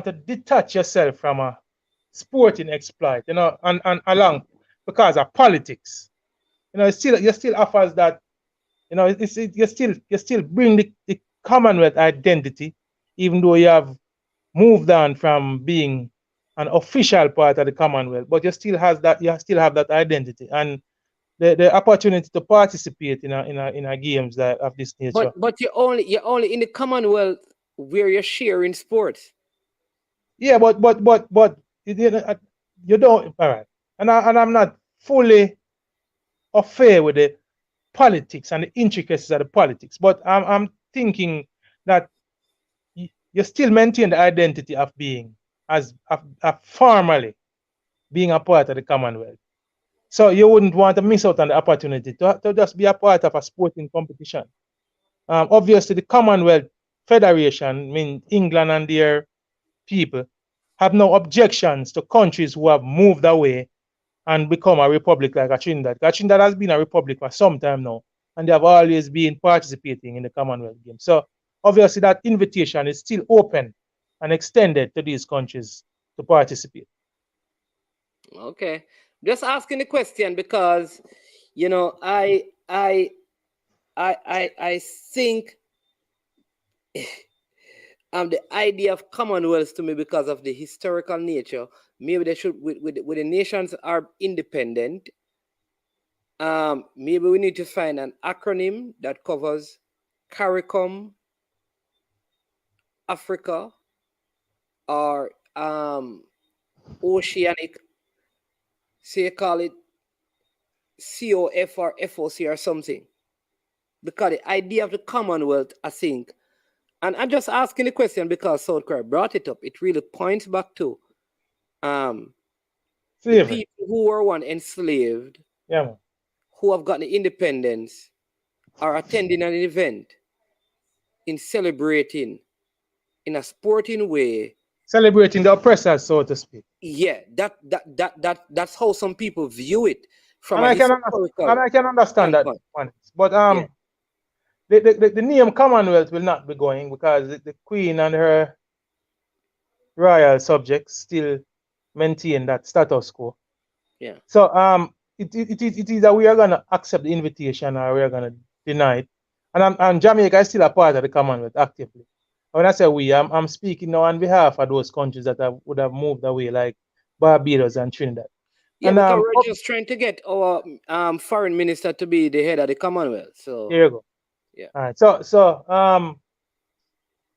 to detach yourself from a sporting exploit, you know, and along because of politics. You know, it still offers that, you know, you still bring the Commonwealth identity, even though you have moved on from being an official part of the Commonwealth, but you still have that identity and the opportunity to participate in a games that of this nature. But you're only in the Commonwealth where you're sharing sports. Yeah, but you don't, all right. And I'm not fully affair with the politics and the intricacies of the politics, but I'm thinking that you still maintain the identity of being as formally being a part of the Commonwealth. So you wouldn't want to miss out on the opportunity to just be a part of a sporting competition. Obviously, the Commonwealth Federation, I mean England and their people, have no objections to countries who have moved away and become a republic like Trinidad. Trinidad has been a republic for some time now, and they have always been participating in the Commonwealth Games. So obviously that invitation is still open and extended to these countries to participate. Okay. Just asking the question because, you know, I think the idea of Commonwealth to me, because of the historical nature, maybe they should, with the nations are independent, maybe we need to find an acronym that covers CARICOM, Africa, or Oceanic, say call it COF or FOC or something. Because the idea of the Commonwealth, I think, and I'm just asking the question because South Korea brought it up. It really points back to the people who were once enslaved, who have gotten independence, are attending an event in celebrating in a sporting way. Celebrating the oppressors, so to speak. Yeah, that's how some people view it. From I can understand that one. But the name Commonwealth will not be going because the Queen and her royal subjects still maintain that status quo. Yeah. So it is that we are gonna accept the invitation or we are gonna deny it. And Jamaica is still a part of the Commonwealth actively. When I say we, I'm speaking now on behalf of those countries that would have moved away, like Barbados and Trinidad. Yeah, because we're just trying to get our foreign minister to be the head of the Commonwealth. So there you go. Yeah. All right. So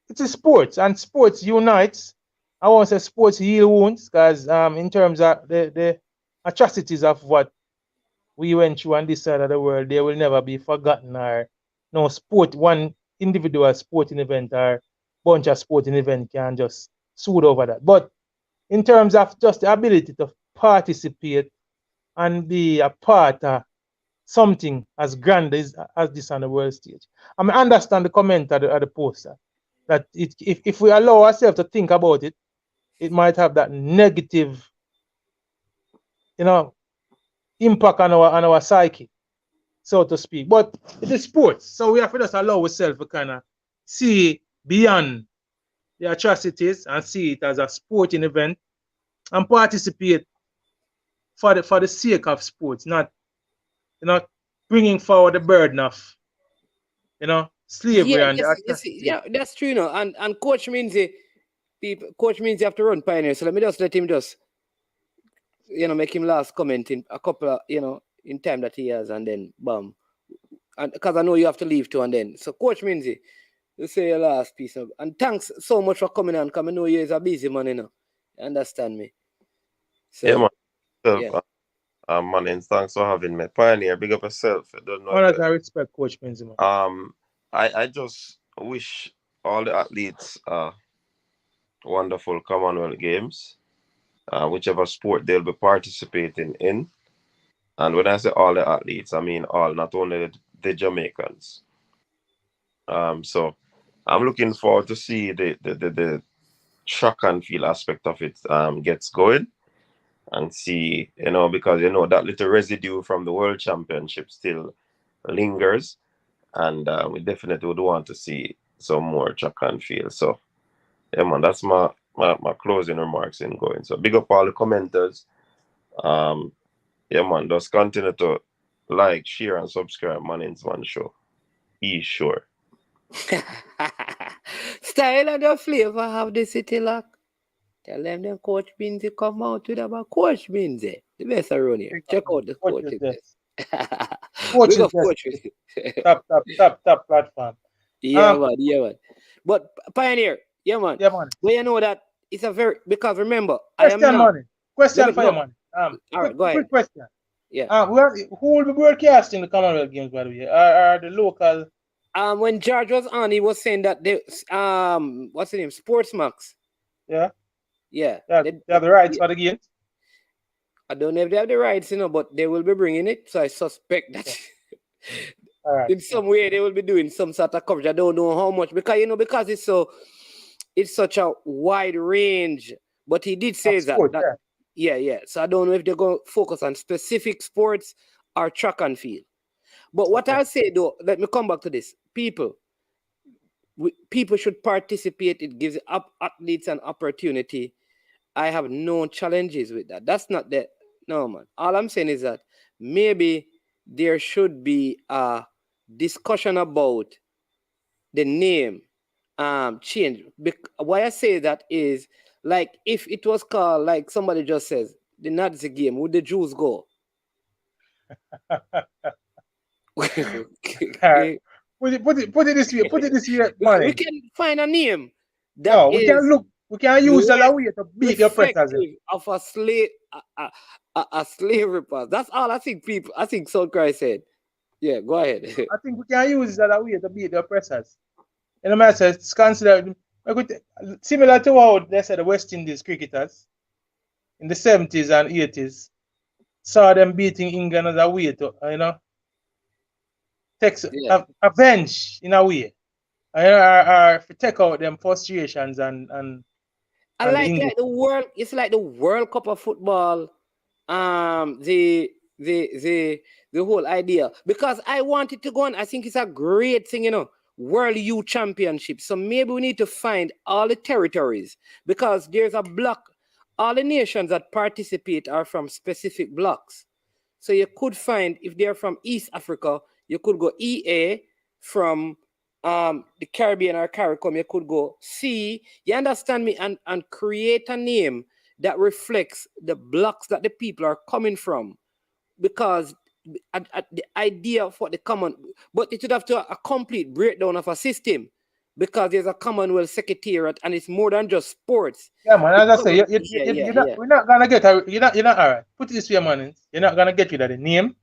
it's a sports, and sports unites. I won't say sports heal wounds, because in terms of the atrocities of what we went through on this side of the world, they will never be forgotten. Or no sport, one individual sporting event or bunch of sporting event can just soothe over that. But in terms of just the ability to participate and be a part of something as grand as this on the world stage, I mean, understand the comment at the poster that if we allow ourselves to think about it, it might have that negative, impact on our psyche, so to speak. But it is sports, so we have to just allow ourselves to kind of see beyond the atrocities and see it as a sporting event and participate for the sake of sports, not bringing forward the burden of, slavery Yeah, and yeah, that's true, And coach means coach means you have to run Pioneer. So let me just let him just, make him last comment in a couple of, in time that he has, and then bam. And because I know you have to leave too, and then so coach means you say your last piece of, and thanks so much for coming on. Because I know you're a busy man, You understand me? So, yeah, man. Yeah. Man, thanks for having me. Pioneer, big up yourself. I don't know. I respect Coach Benzema. I just wish all the athletes wonderful Commonwealth Games, whichever sport they'll be participating in. And when I say all the athletes, I mean all, not only the Jamaicans. So I'm looking forward to see the track and field aspect of it gets going, and see, because that little residue from the World Championship still lingers, and we definitely would want to see some more track and field. So yeah, man, that's my closing remarks in going. So big up all the commenters. Yeah, man, just continue to like, share, and subscribe Manning's Man Show. Be sure. Style and the flavor of the city lock. Tell them Coach Binzi come out with about Coach Binzi. The best around here. Check out the coach. Top platform. Yeah, man. But Pioneer, yeah, man. Well, you know that it's a very, because remember, Question for you, man. All right, go ahead. Quick question. Yeah. Who will be broadcasting the Commonwealth Games, by the way? Are the local? When George was on, he was saying that they what's the name? Sportsmax. Yeah. Yeah. They have the rights for the games. I don't know if they have the rights, but they will be bringing it. So I suspect that in some way they will be doing some sort of coverage. I don't know how much, because it's such a wide range. But he did say that. Yeah. So I don't know if they're going to focus on specific sports or track and field. But what I'll say, though, let me come back to this. People should participate. It gives athletes an opportunity. I have no challenges with that. That's not that. No, man. All I'm saying is that maybe there should be a discussion about the name change. Why I say that is, like, if it was called, like somebody just says, the Nazi game, would the Jews go? Put it this way, man. We can find a name we can use a way to beat the oppressors of a slavery past. That's all I think Soul Cry said. Yeah, go ahead. I think we can use it as a way to beat the oppressors. And the man says it's considered similar to how they said the West Indies cricketers in the 70s and 80s saw them beating England as a way to, avenge in a way. Or take out them frustrations and I like the world. It's like the World Cup of football. The whole idea, because I want it to go on. I think it's a great thing, World Youth Championship. So maybe we need to find all the territories, because there's a block. All the nations that participate are from specific blocks. So you could find, if they're from East Africa, you could go EA. From the Caribbean or CARICOM, you could go C. You understand me? And create a name that reflects the blocks that the people are coming from. Because the idea of what the common, but it would have to a complete breakdown of a system, because there's a Commonwealth Secretariat and it's more than just sports. Yeah, man. As I say, we're not gonna get you're not all right. Put it this way, man. You're not gonna get rid of the name.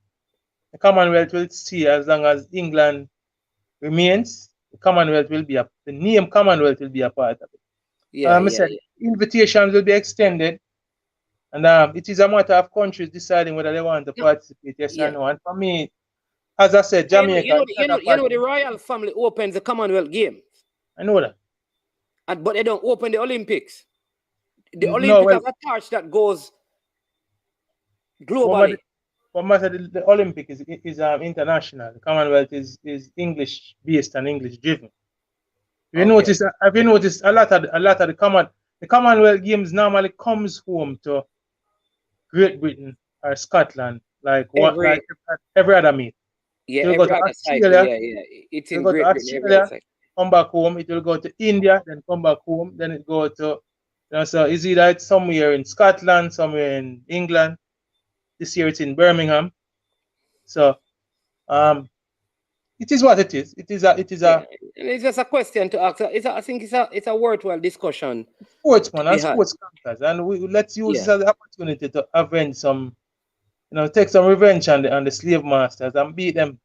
The Commonwealth will see as long as England remains. The Commonwealth will be the name Commonwealth will be a part of it. Invitations will be extended, and it is a matter of countries deciding whether they want to participate, yes or no. And for me, as I said, Jamaica. You know the royal family opens the Commonwealth Games. I know that. But they don't open the Olympics. The Olympics have a torch that goes globally. The Olympic is international. The Commonwealth is English based and English driven. Have you noticed a lot of the Commonwealth Games normally comes home to Great Britain or Scotland, like every other meet. Yeah, it will go every to other cycle. Australia. Yeah. It's It will in go to Great Britain every other Australia, cycle. come back home. It will go to India, then come back home. Then it go to, so is either it's somewhere in Scotland, somewhere in England. This year it's in Birmingham. So, it is what it is. It is And it's just a question to ask. I think it's a worthwhile discussion. Sportsman and sports conquers, and let's use this as an opportunity to avenge some, take some revenge on the slave masters and beat them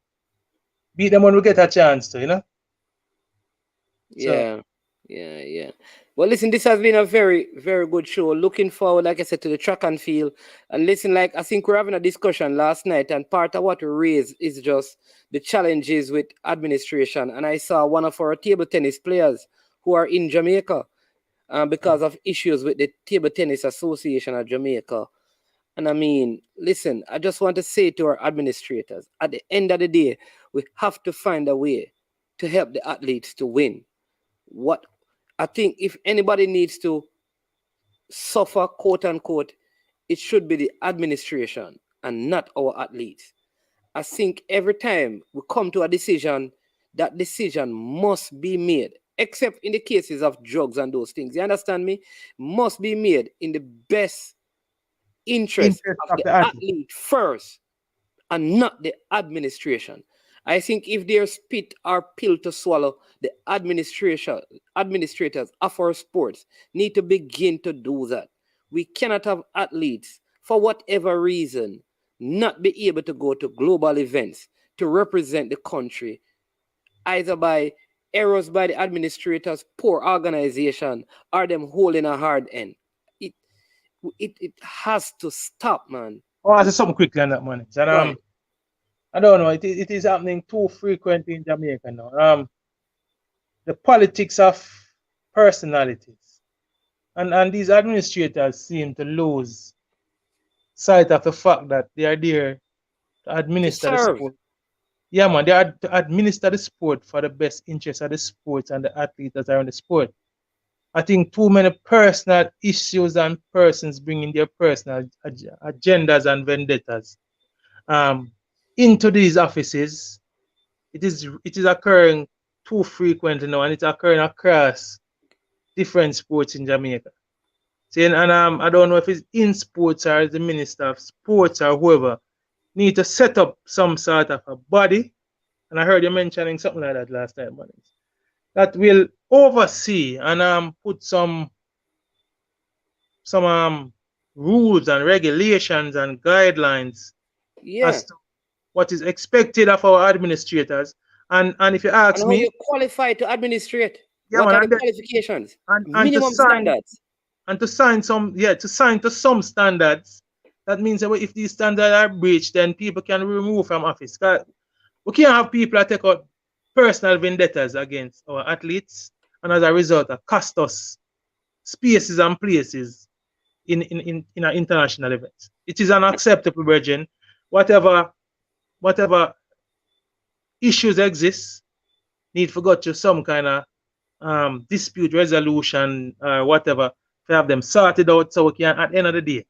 when we get a chance to, Yeah. Well, listen, this has been a very, very good show. Looking forward, like I said, to the track and field. And listen, I think we're having a discussion last night, and part of what we raised is just the challenges with administration. And I saw one of our table tennis players who are in Jamaica because of issues with the Table Tennis Association of Jamaica. And I mean, listen, I just want to say to our administrators, at the end of the day, we have to find a way to help the athletes to win. What I think, if anybody needs to suffer, quote unquote, it should be the administration and not our athletes. I think every time we come to a decision, that decision must be made, except in the cases of drugs and those things. You understand me? Must be made in the best interest of the athlete first and not the administration. I think if there's spit or pill to swallow, the administrators of our sports need to begin to do that. We cannot have athletes, for whatever reason, not be able to go to global events to represent the country, either by errors by the administrators, poor organization, or them holding a hard end. It has to stop, man. Oh, I say something quickly on that, man. And, I don't know. It is happening too frequently in Jamaica now. The politics of personalities, and these administrators seem to lose sight of the fact that they are there to administer the sport. Yeah, man, they are to administer the sport for the best interest of the sport and the athletes that are in the sport. I think too many personal issues and persons bringing their personal agendas and vendettas into these offices. It is occurring too frequently now, and it's occurring across different sports in Jamaica. See, and I don't know if it's in sports or the minister of sports or whoever need to set up some sort of a body, and I heard you mentioning something like that last night, man, that will oversee and put some rules and regulations and guidelines as to what is expected of our administrators. And if you ask me, you qualify to administrate, what are the qualifications? And minimum standards. And to sign to some standards. That means that if these standards are breached, then people can remove from office. We can't have people that take out personal vendettas against our athletes, and as a result, cost us spaces and places in our international events. It is unacceptable, Virgin. Whatever issues exist, need to go to some kind of dispute resolution or whatever to have them sorted out, so we can, at the end of the day,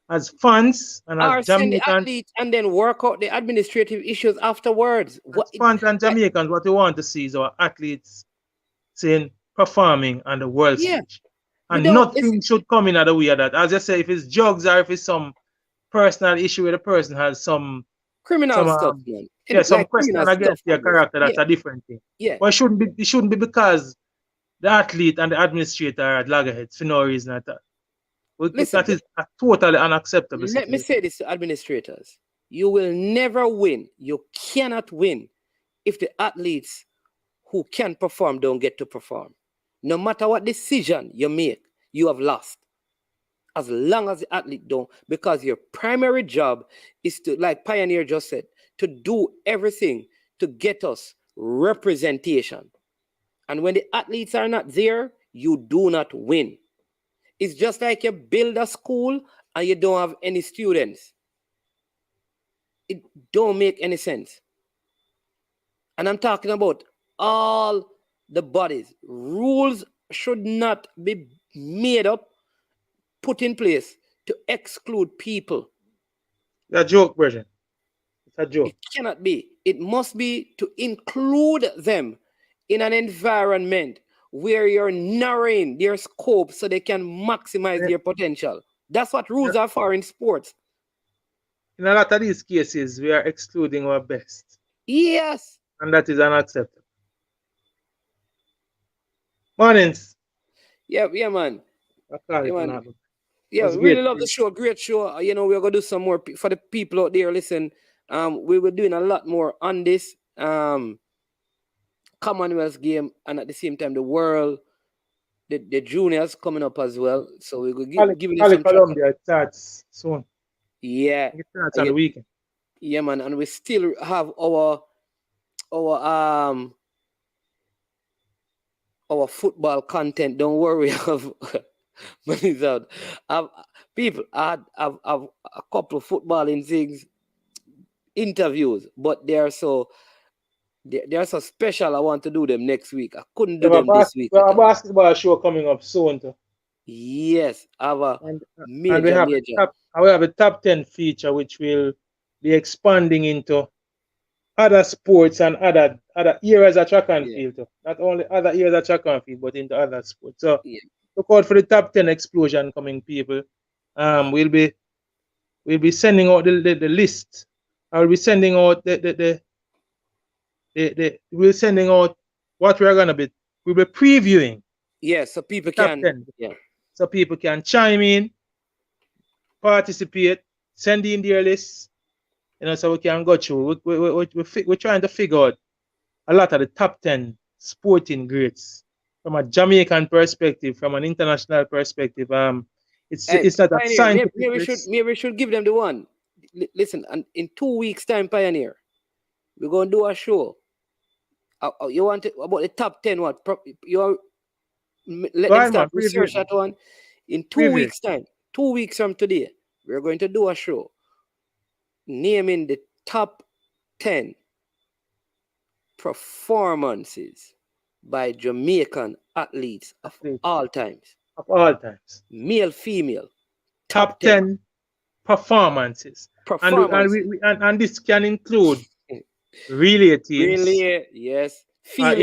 as fans and as send the athletes and then work out the administrative issues afterwards. As fans and Jamaicans, what we want to see is our athletes performing on the world stage. And nothing should come in the way of that. As I say, if it's drugs or if it's some personal issue where the person has some criminal stuff, man. Some question against their character, that's a different thing. Yeah. But it shouldn't be because the athlete and the administrator are at loggerheads for no reason at all. Listen, that is a totally unacceptable situation. Let me say this to administrators. You will never win. You cannot win if the athletes who can perform don't get to perform. No matter what decision you make, you have lost. As long as the athlete don't, because your primary job is to, like Pioneer just said, to do everything to get us representation. And when the athletes are not there, you do not win. It's just like you build a school and you don't have any students. It don't make any sense. And I'm talking about all the bodies. Rules should not be made up, put in place to exclude people. It's a joke, Bridget. It's a joke. It cannot be. it must be to include them in an environment where you're narrowing their scope so they can maximize their potential. That's what rules are for in sports. In a lot of these cases, we are excluding our best. Yes. And that is unacceptable. Mornings. Yeah, man. Yeah, man. Yeah, really love the show. Great show. You know, we're gonna do some more for the people out there. Listen, we were doing a lot more on this Commonwealth game, and at the same time, the world, the juniors coming up as well. So we will give it some Colombia starts soon. Yeah, it starts on the weekend. Yeah, man, and we still have our football content. Don't worry, money's out. People, I have a couple of footballing things, interviews, but they're so special. I want to do them next week. I couldn't do them this week. We have a basketball show coming up soon too. Yes, I have a major. We have a top 10 feature which will be expanding into other sports and other areas of track and field too. Not only other areas of track and field, but into other sports. So look out for the top 10 explosion coming, people. We'll be sending out the list. I'll be sending out we're sending out what we're gonna be. We'll be previewing. Yes, so people can. So people can chime in, participate, send in their lists. You know, so we can go through. We're trying to figure out a lot of the top 10 sporting greats from a Jamaican perspective, from an international perspective. It's not a scientific. Maybe we should give them the one. Listen, and in 2 weeks' time, Pioneer, we're gonna do a show. You want it about the top 10? What let them start research that one. In 2 weeks' time, 2 weeks from today, we're going to do a show naming the top 10 performances by Jamaican athletes of all times. Of all times. Male, female. Top 10 performances. And this can include relay teams. Relay, yes. Field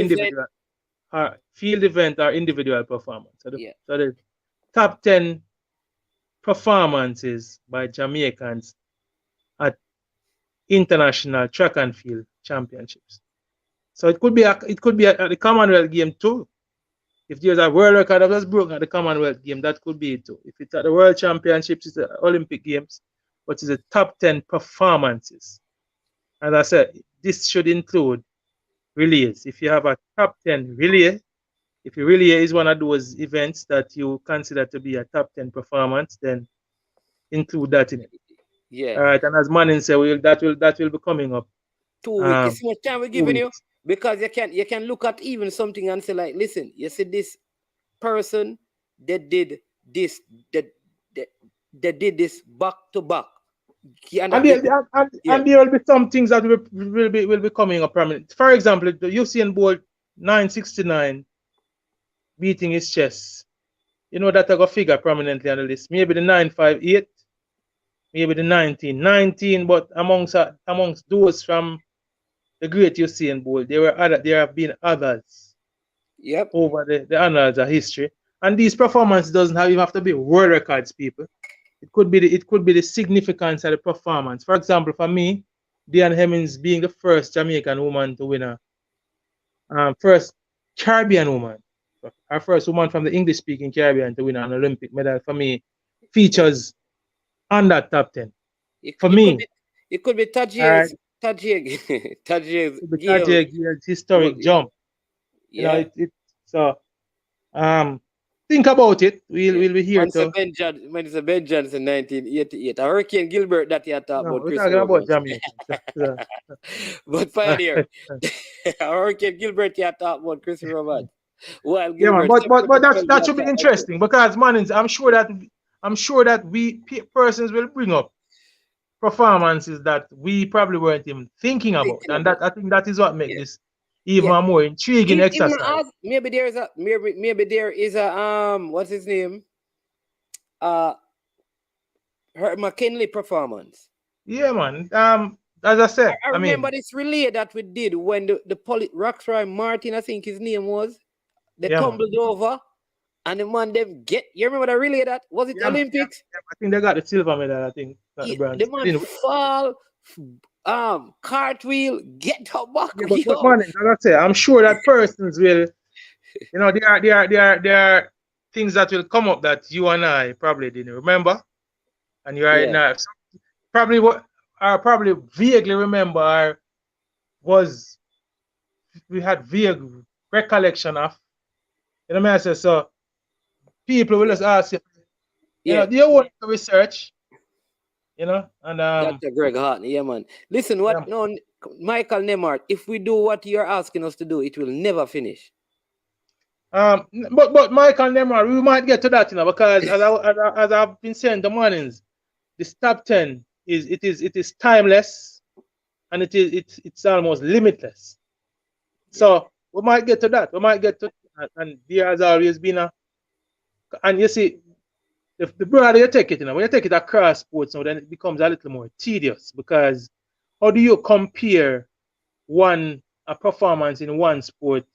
event or individual performance. So the top 10 performances by Jamaicans at international track and field championships. So it could be at the Commonwealth game too. If there's a world record that was broken at the Commonwealth game, that could be it too. If it's at the World Championships, it's the Olympic Games, but it's the top 10 performances. As I said, this should include relays. If you have a top 10 relay, if your relay is one of those events that you consider to be a top 10 performance, then include that in it. Yeah. All right. And as Manning said, that will be coming up. 2 weeks. How much time we're giving you? Because you can look at even something and say, like, listen, you see this person that did this, that did this back to back. And there will be some things that will be coming up prominent. For example, the Usain Bolt 969 beating his chest. You know that I go figure prominently on the list. Maybe the 958, maybe the 1919, but amongst those from the great Usain Bolt, there have been others. Yep. Over the annals of history. And these performances doesn't even have to be world records, people. It could be the significance of the performance. For example, for me, Diane Hemmings being the first Jamaican woman to win first Caribbean woman, our first woman from the English-speaking Caribbean to win an Olympic medal, for me, features on that top 10. It could be Tajay's historic jump. Yeah. You know, think about it. We'll be here. When it's a Ben Johnson 1988. A Hurricane Gilbert that you talk about. We're talking about Jamaica. But Pioneer, a Hurricane Gilbert you talk about Chris Roberts. Well, Gilbert, but that should be interesting because man, I'm sure that we persons will bring up performances that we probably weren't even thinking about, and that I think that is what makes this even more intriguing exercise. Maybe there is a what's his name? Her McKinley performance. Yeah, man. as I said, I remember this relay that we did when the Roxroy Martin, I think his name was, they tumbled over, and the man them you remember the relay that? Was it Olympics? I think they got the silver medal, I think. The man fall, cartwheel, get up back. But man, as I say, I'm sure that persons will, there are things that will come up that you and I probably didn't remember. And you're right now. So probably what I probably vaguely remember was we had vague recollection of, you know what I say? So people will just ask you, do you want to research? And Dr. Greg Hart, man. Listen, Michael Nemart, if we do what you're asking us to do, it will never finish. But Michael Nemart, we might get to that, because as I've been saying the mornings, this top 10 is timeless, and it's almost limitless. So we might get to that. And there has always been and you see, the broader you take it, when you take it across sports, then it becomes a little more tedious, because how do you compare a performance in one sport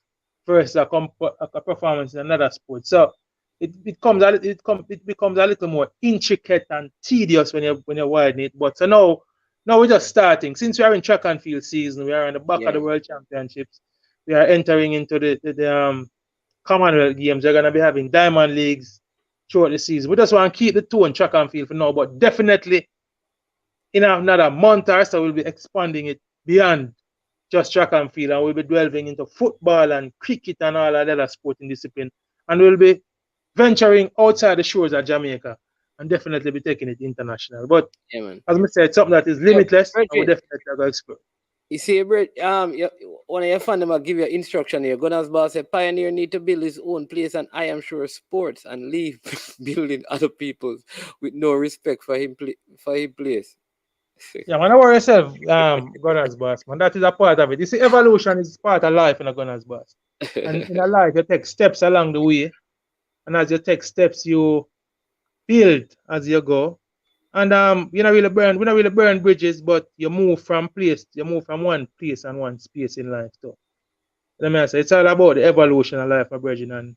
versus a performance in another sport? So it becomes a little more intricate and tedious when you widen it. But so now we're just starting. Since we are in track and field season, we are on the back of the World Championships. We are entering into the Commonwealth Games. They're gonna be having diamond leagues throughout the season. We just want to keep the two in track and field for now, but definitely in another month or so we'll be expanding it beyond just track and field, and we'll be delving into football and cricket and all other sporting discipline, and we'll be venturing outside the shores of Jamaica and definitely be taking it international. But as I said, it's something that is limitless, and we definitely are going to explore. You see, one of your fans will give you instruction here. Gunners boss said Pioneer need to build his own place, and I am sure sports, and leave building other people's with no respect for him place. Man, don't worry yourself, Gunners boss, man. That is a part of it. You see, evolution is part of life in a Gunners boss. And in a life, you take steps along the way, and as you take steps, you build as you go. And we don't really burn bridges, but you move from one place and one space in life too. Let me say, it's all about the evolution of life, my brethren, and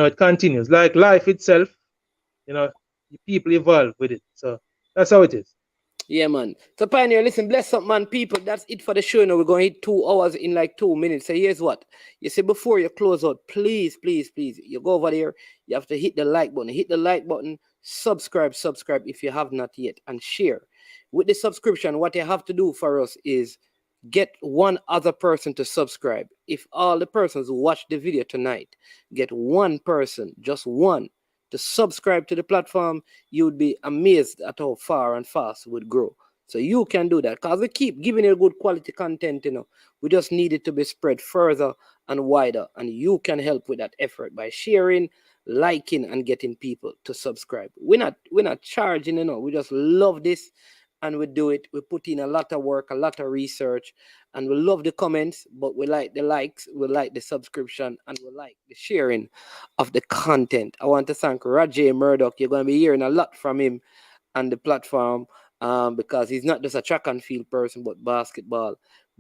it continues. Like life itself, people evolve with it. So that's how it is. Yeah, man. So Pioneer, listen, bless up, man, people. That's it for the show. Now we're going to hit 2 hours in like 2 minutes. So here's what. You see, before you close out, please, you go over there. You have to hit the like button. Hit the like button. Subscribe if you have not yet, and share. With the subscription, what you have to do for us is get one other person to subscribe. If all the persons who watch the video tonight get one person, just one, to subscribe to the platform, you would be amazed at how far and fast it would grow. So you can do that, because we keep giving you good quality content, we just need it to be spread further and wider, and you can help with that effort by sharing, liking, and getting people to subscribe. We're not charging, we just love this, and we do it. We put in a lot of work, a lot of research, and we love the comments, but we like the likes, we like the subscription, and we like the sharing of the content. I want to thank Rajay Murdock. You're going to be hearing a lot from him on the platform, because he's not just a track and field person, but basketball.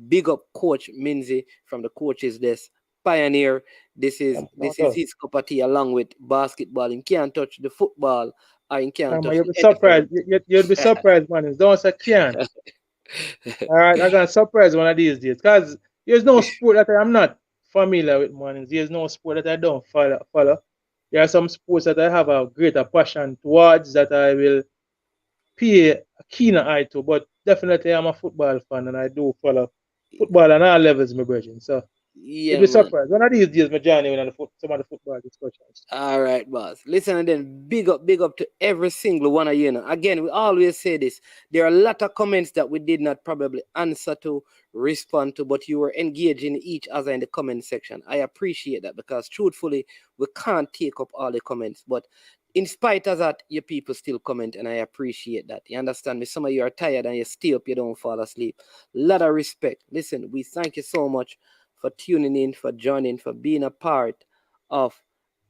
Big up Coach Minzy from the coaches desk. Pioneer, this is his cup of tea, along with basketball. He can't touch the football. I can't touch. You'll be surprised. You'll be surprised, man. Don't say can't. All right, I'm gonna surprise one of these days, because there's no sport that I'm not familiar with, man. There's no sport that I don't follow. There are some sports that I have a greater passion towards, that I will pay a keener eye to. But definitely, I'm a football fan, and I do follow football on all levels, my brethren. So. Yeah, you'll be surprised. One of these days, my journey on some of the football discussions. All right, boss. Listen, and then big up to every single one of you. Again, we always say this. There are a lot of comments that we did not probably answer to, respond to, but you were engaging each other in the comment section. I appreciate that, because truthfully, we can't take up all the comments. But in spite of that, your people still comment, and I appreciate that. You understand me? Some of you are tired and you stay up, you don't fall asleep. A lot of respect. Listen, we thank you so much for tuning in, for joining, for being a part of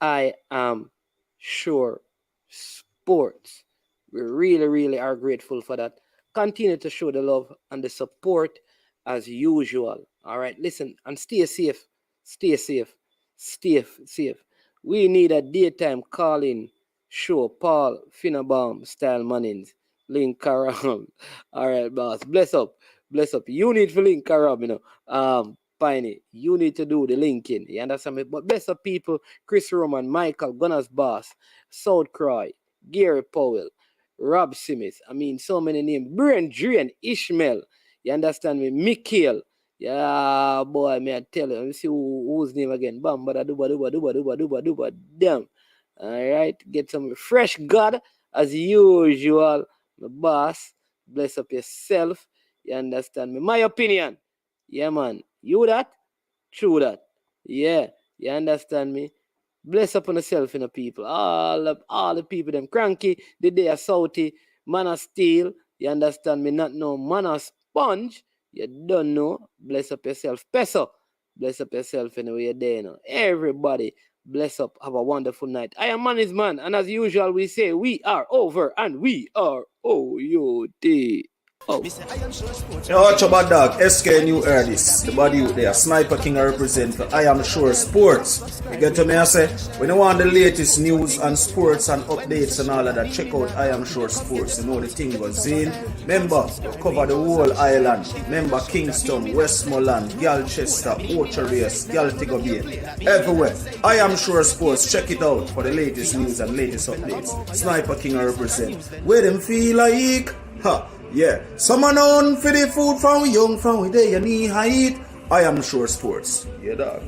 I Am Sure Sports. We really, really are grateful for that. continue to show the love and the support as usual. All right, listen, and stay safe. Stay safe. Stay safe. We need a daytime calling show. Paul Finnabaum style Mannings. Link around. All right, boss. Bless up. Bless up. You need to link around, you know. Piney, you need to do the linking. You understand me? But bless up people. Chris Roman, Michael, Gunners Boss, South Croy, Gary Powell, Rob Simmons. I mean, so many names. Brian Drian, Ishmael. You understand me? Mikhail. Yeah, boy, may I tell you. Let me see whose name again. Bam, but duba. Damn. All right. Get some fresh God as usual. My boss. Bless up yourself. You understand me? My opinion. Yeah, man. You that? True that. Yeah. You understand me? Bless up on yourself, you know, people. All the people, them cranky, the day of Southie, man of steel. You understand me? Not no man of sponge. You don't know. Bless up yourself. Peso. Bless up yourself anyway you're there, you know. Everybody, bless up. Have a wonderful night. I am Manny's man. And as usual, we say we are over and we are OUT. Oh. Yo, watch about dog, SK New Erdis, the body out there, Sniper King I represent for I Am Sure Sports. You get to me, I say, when you want the latest news and sports and updates and all of that, check out I Am Sure Sports. You know the thing goes in. Remember, cover the whole island. Remember Kingston, Westmoreland, Galchester, Ocho-Race, Galtigo Bay, everywhere. I Am Sure Sports, check it out for the latest news and latest updates. Sniper King I represent. Where them feel like, ha. Yeah, someone on for the food from young, from where they need height. I Am Sure Sports. Yeah, dog.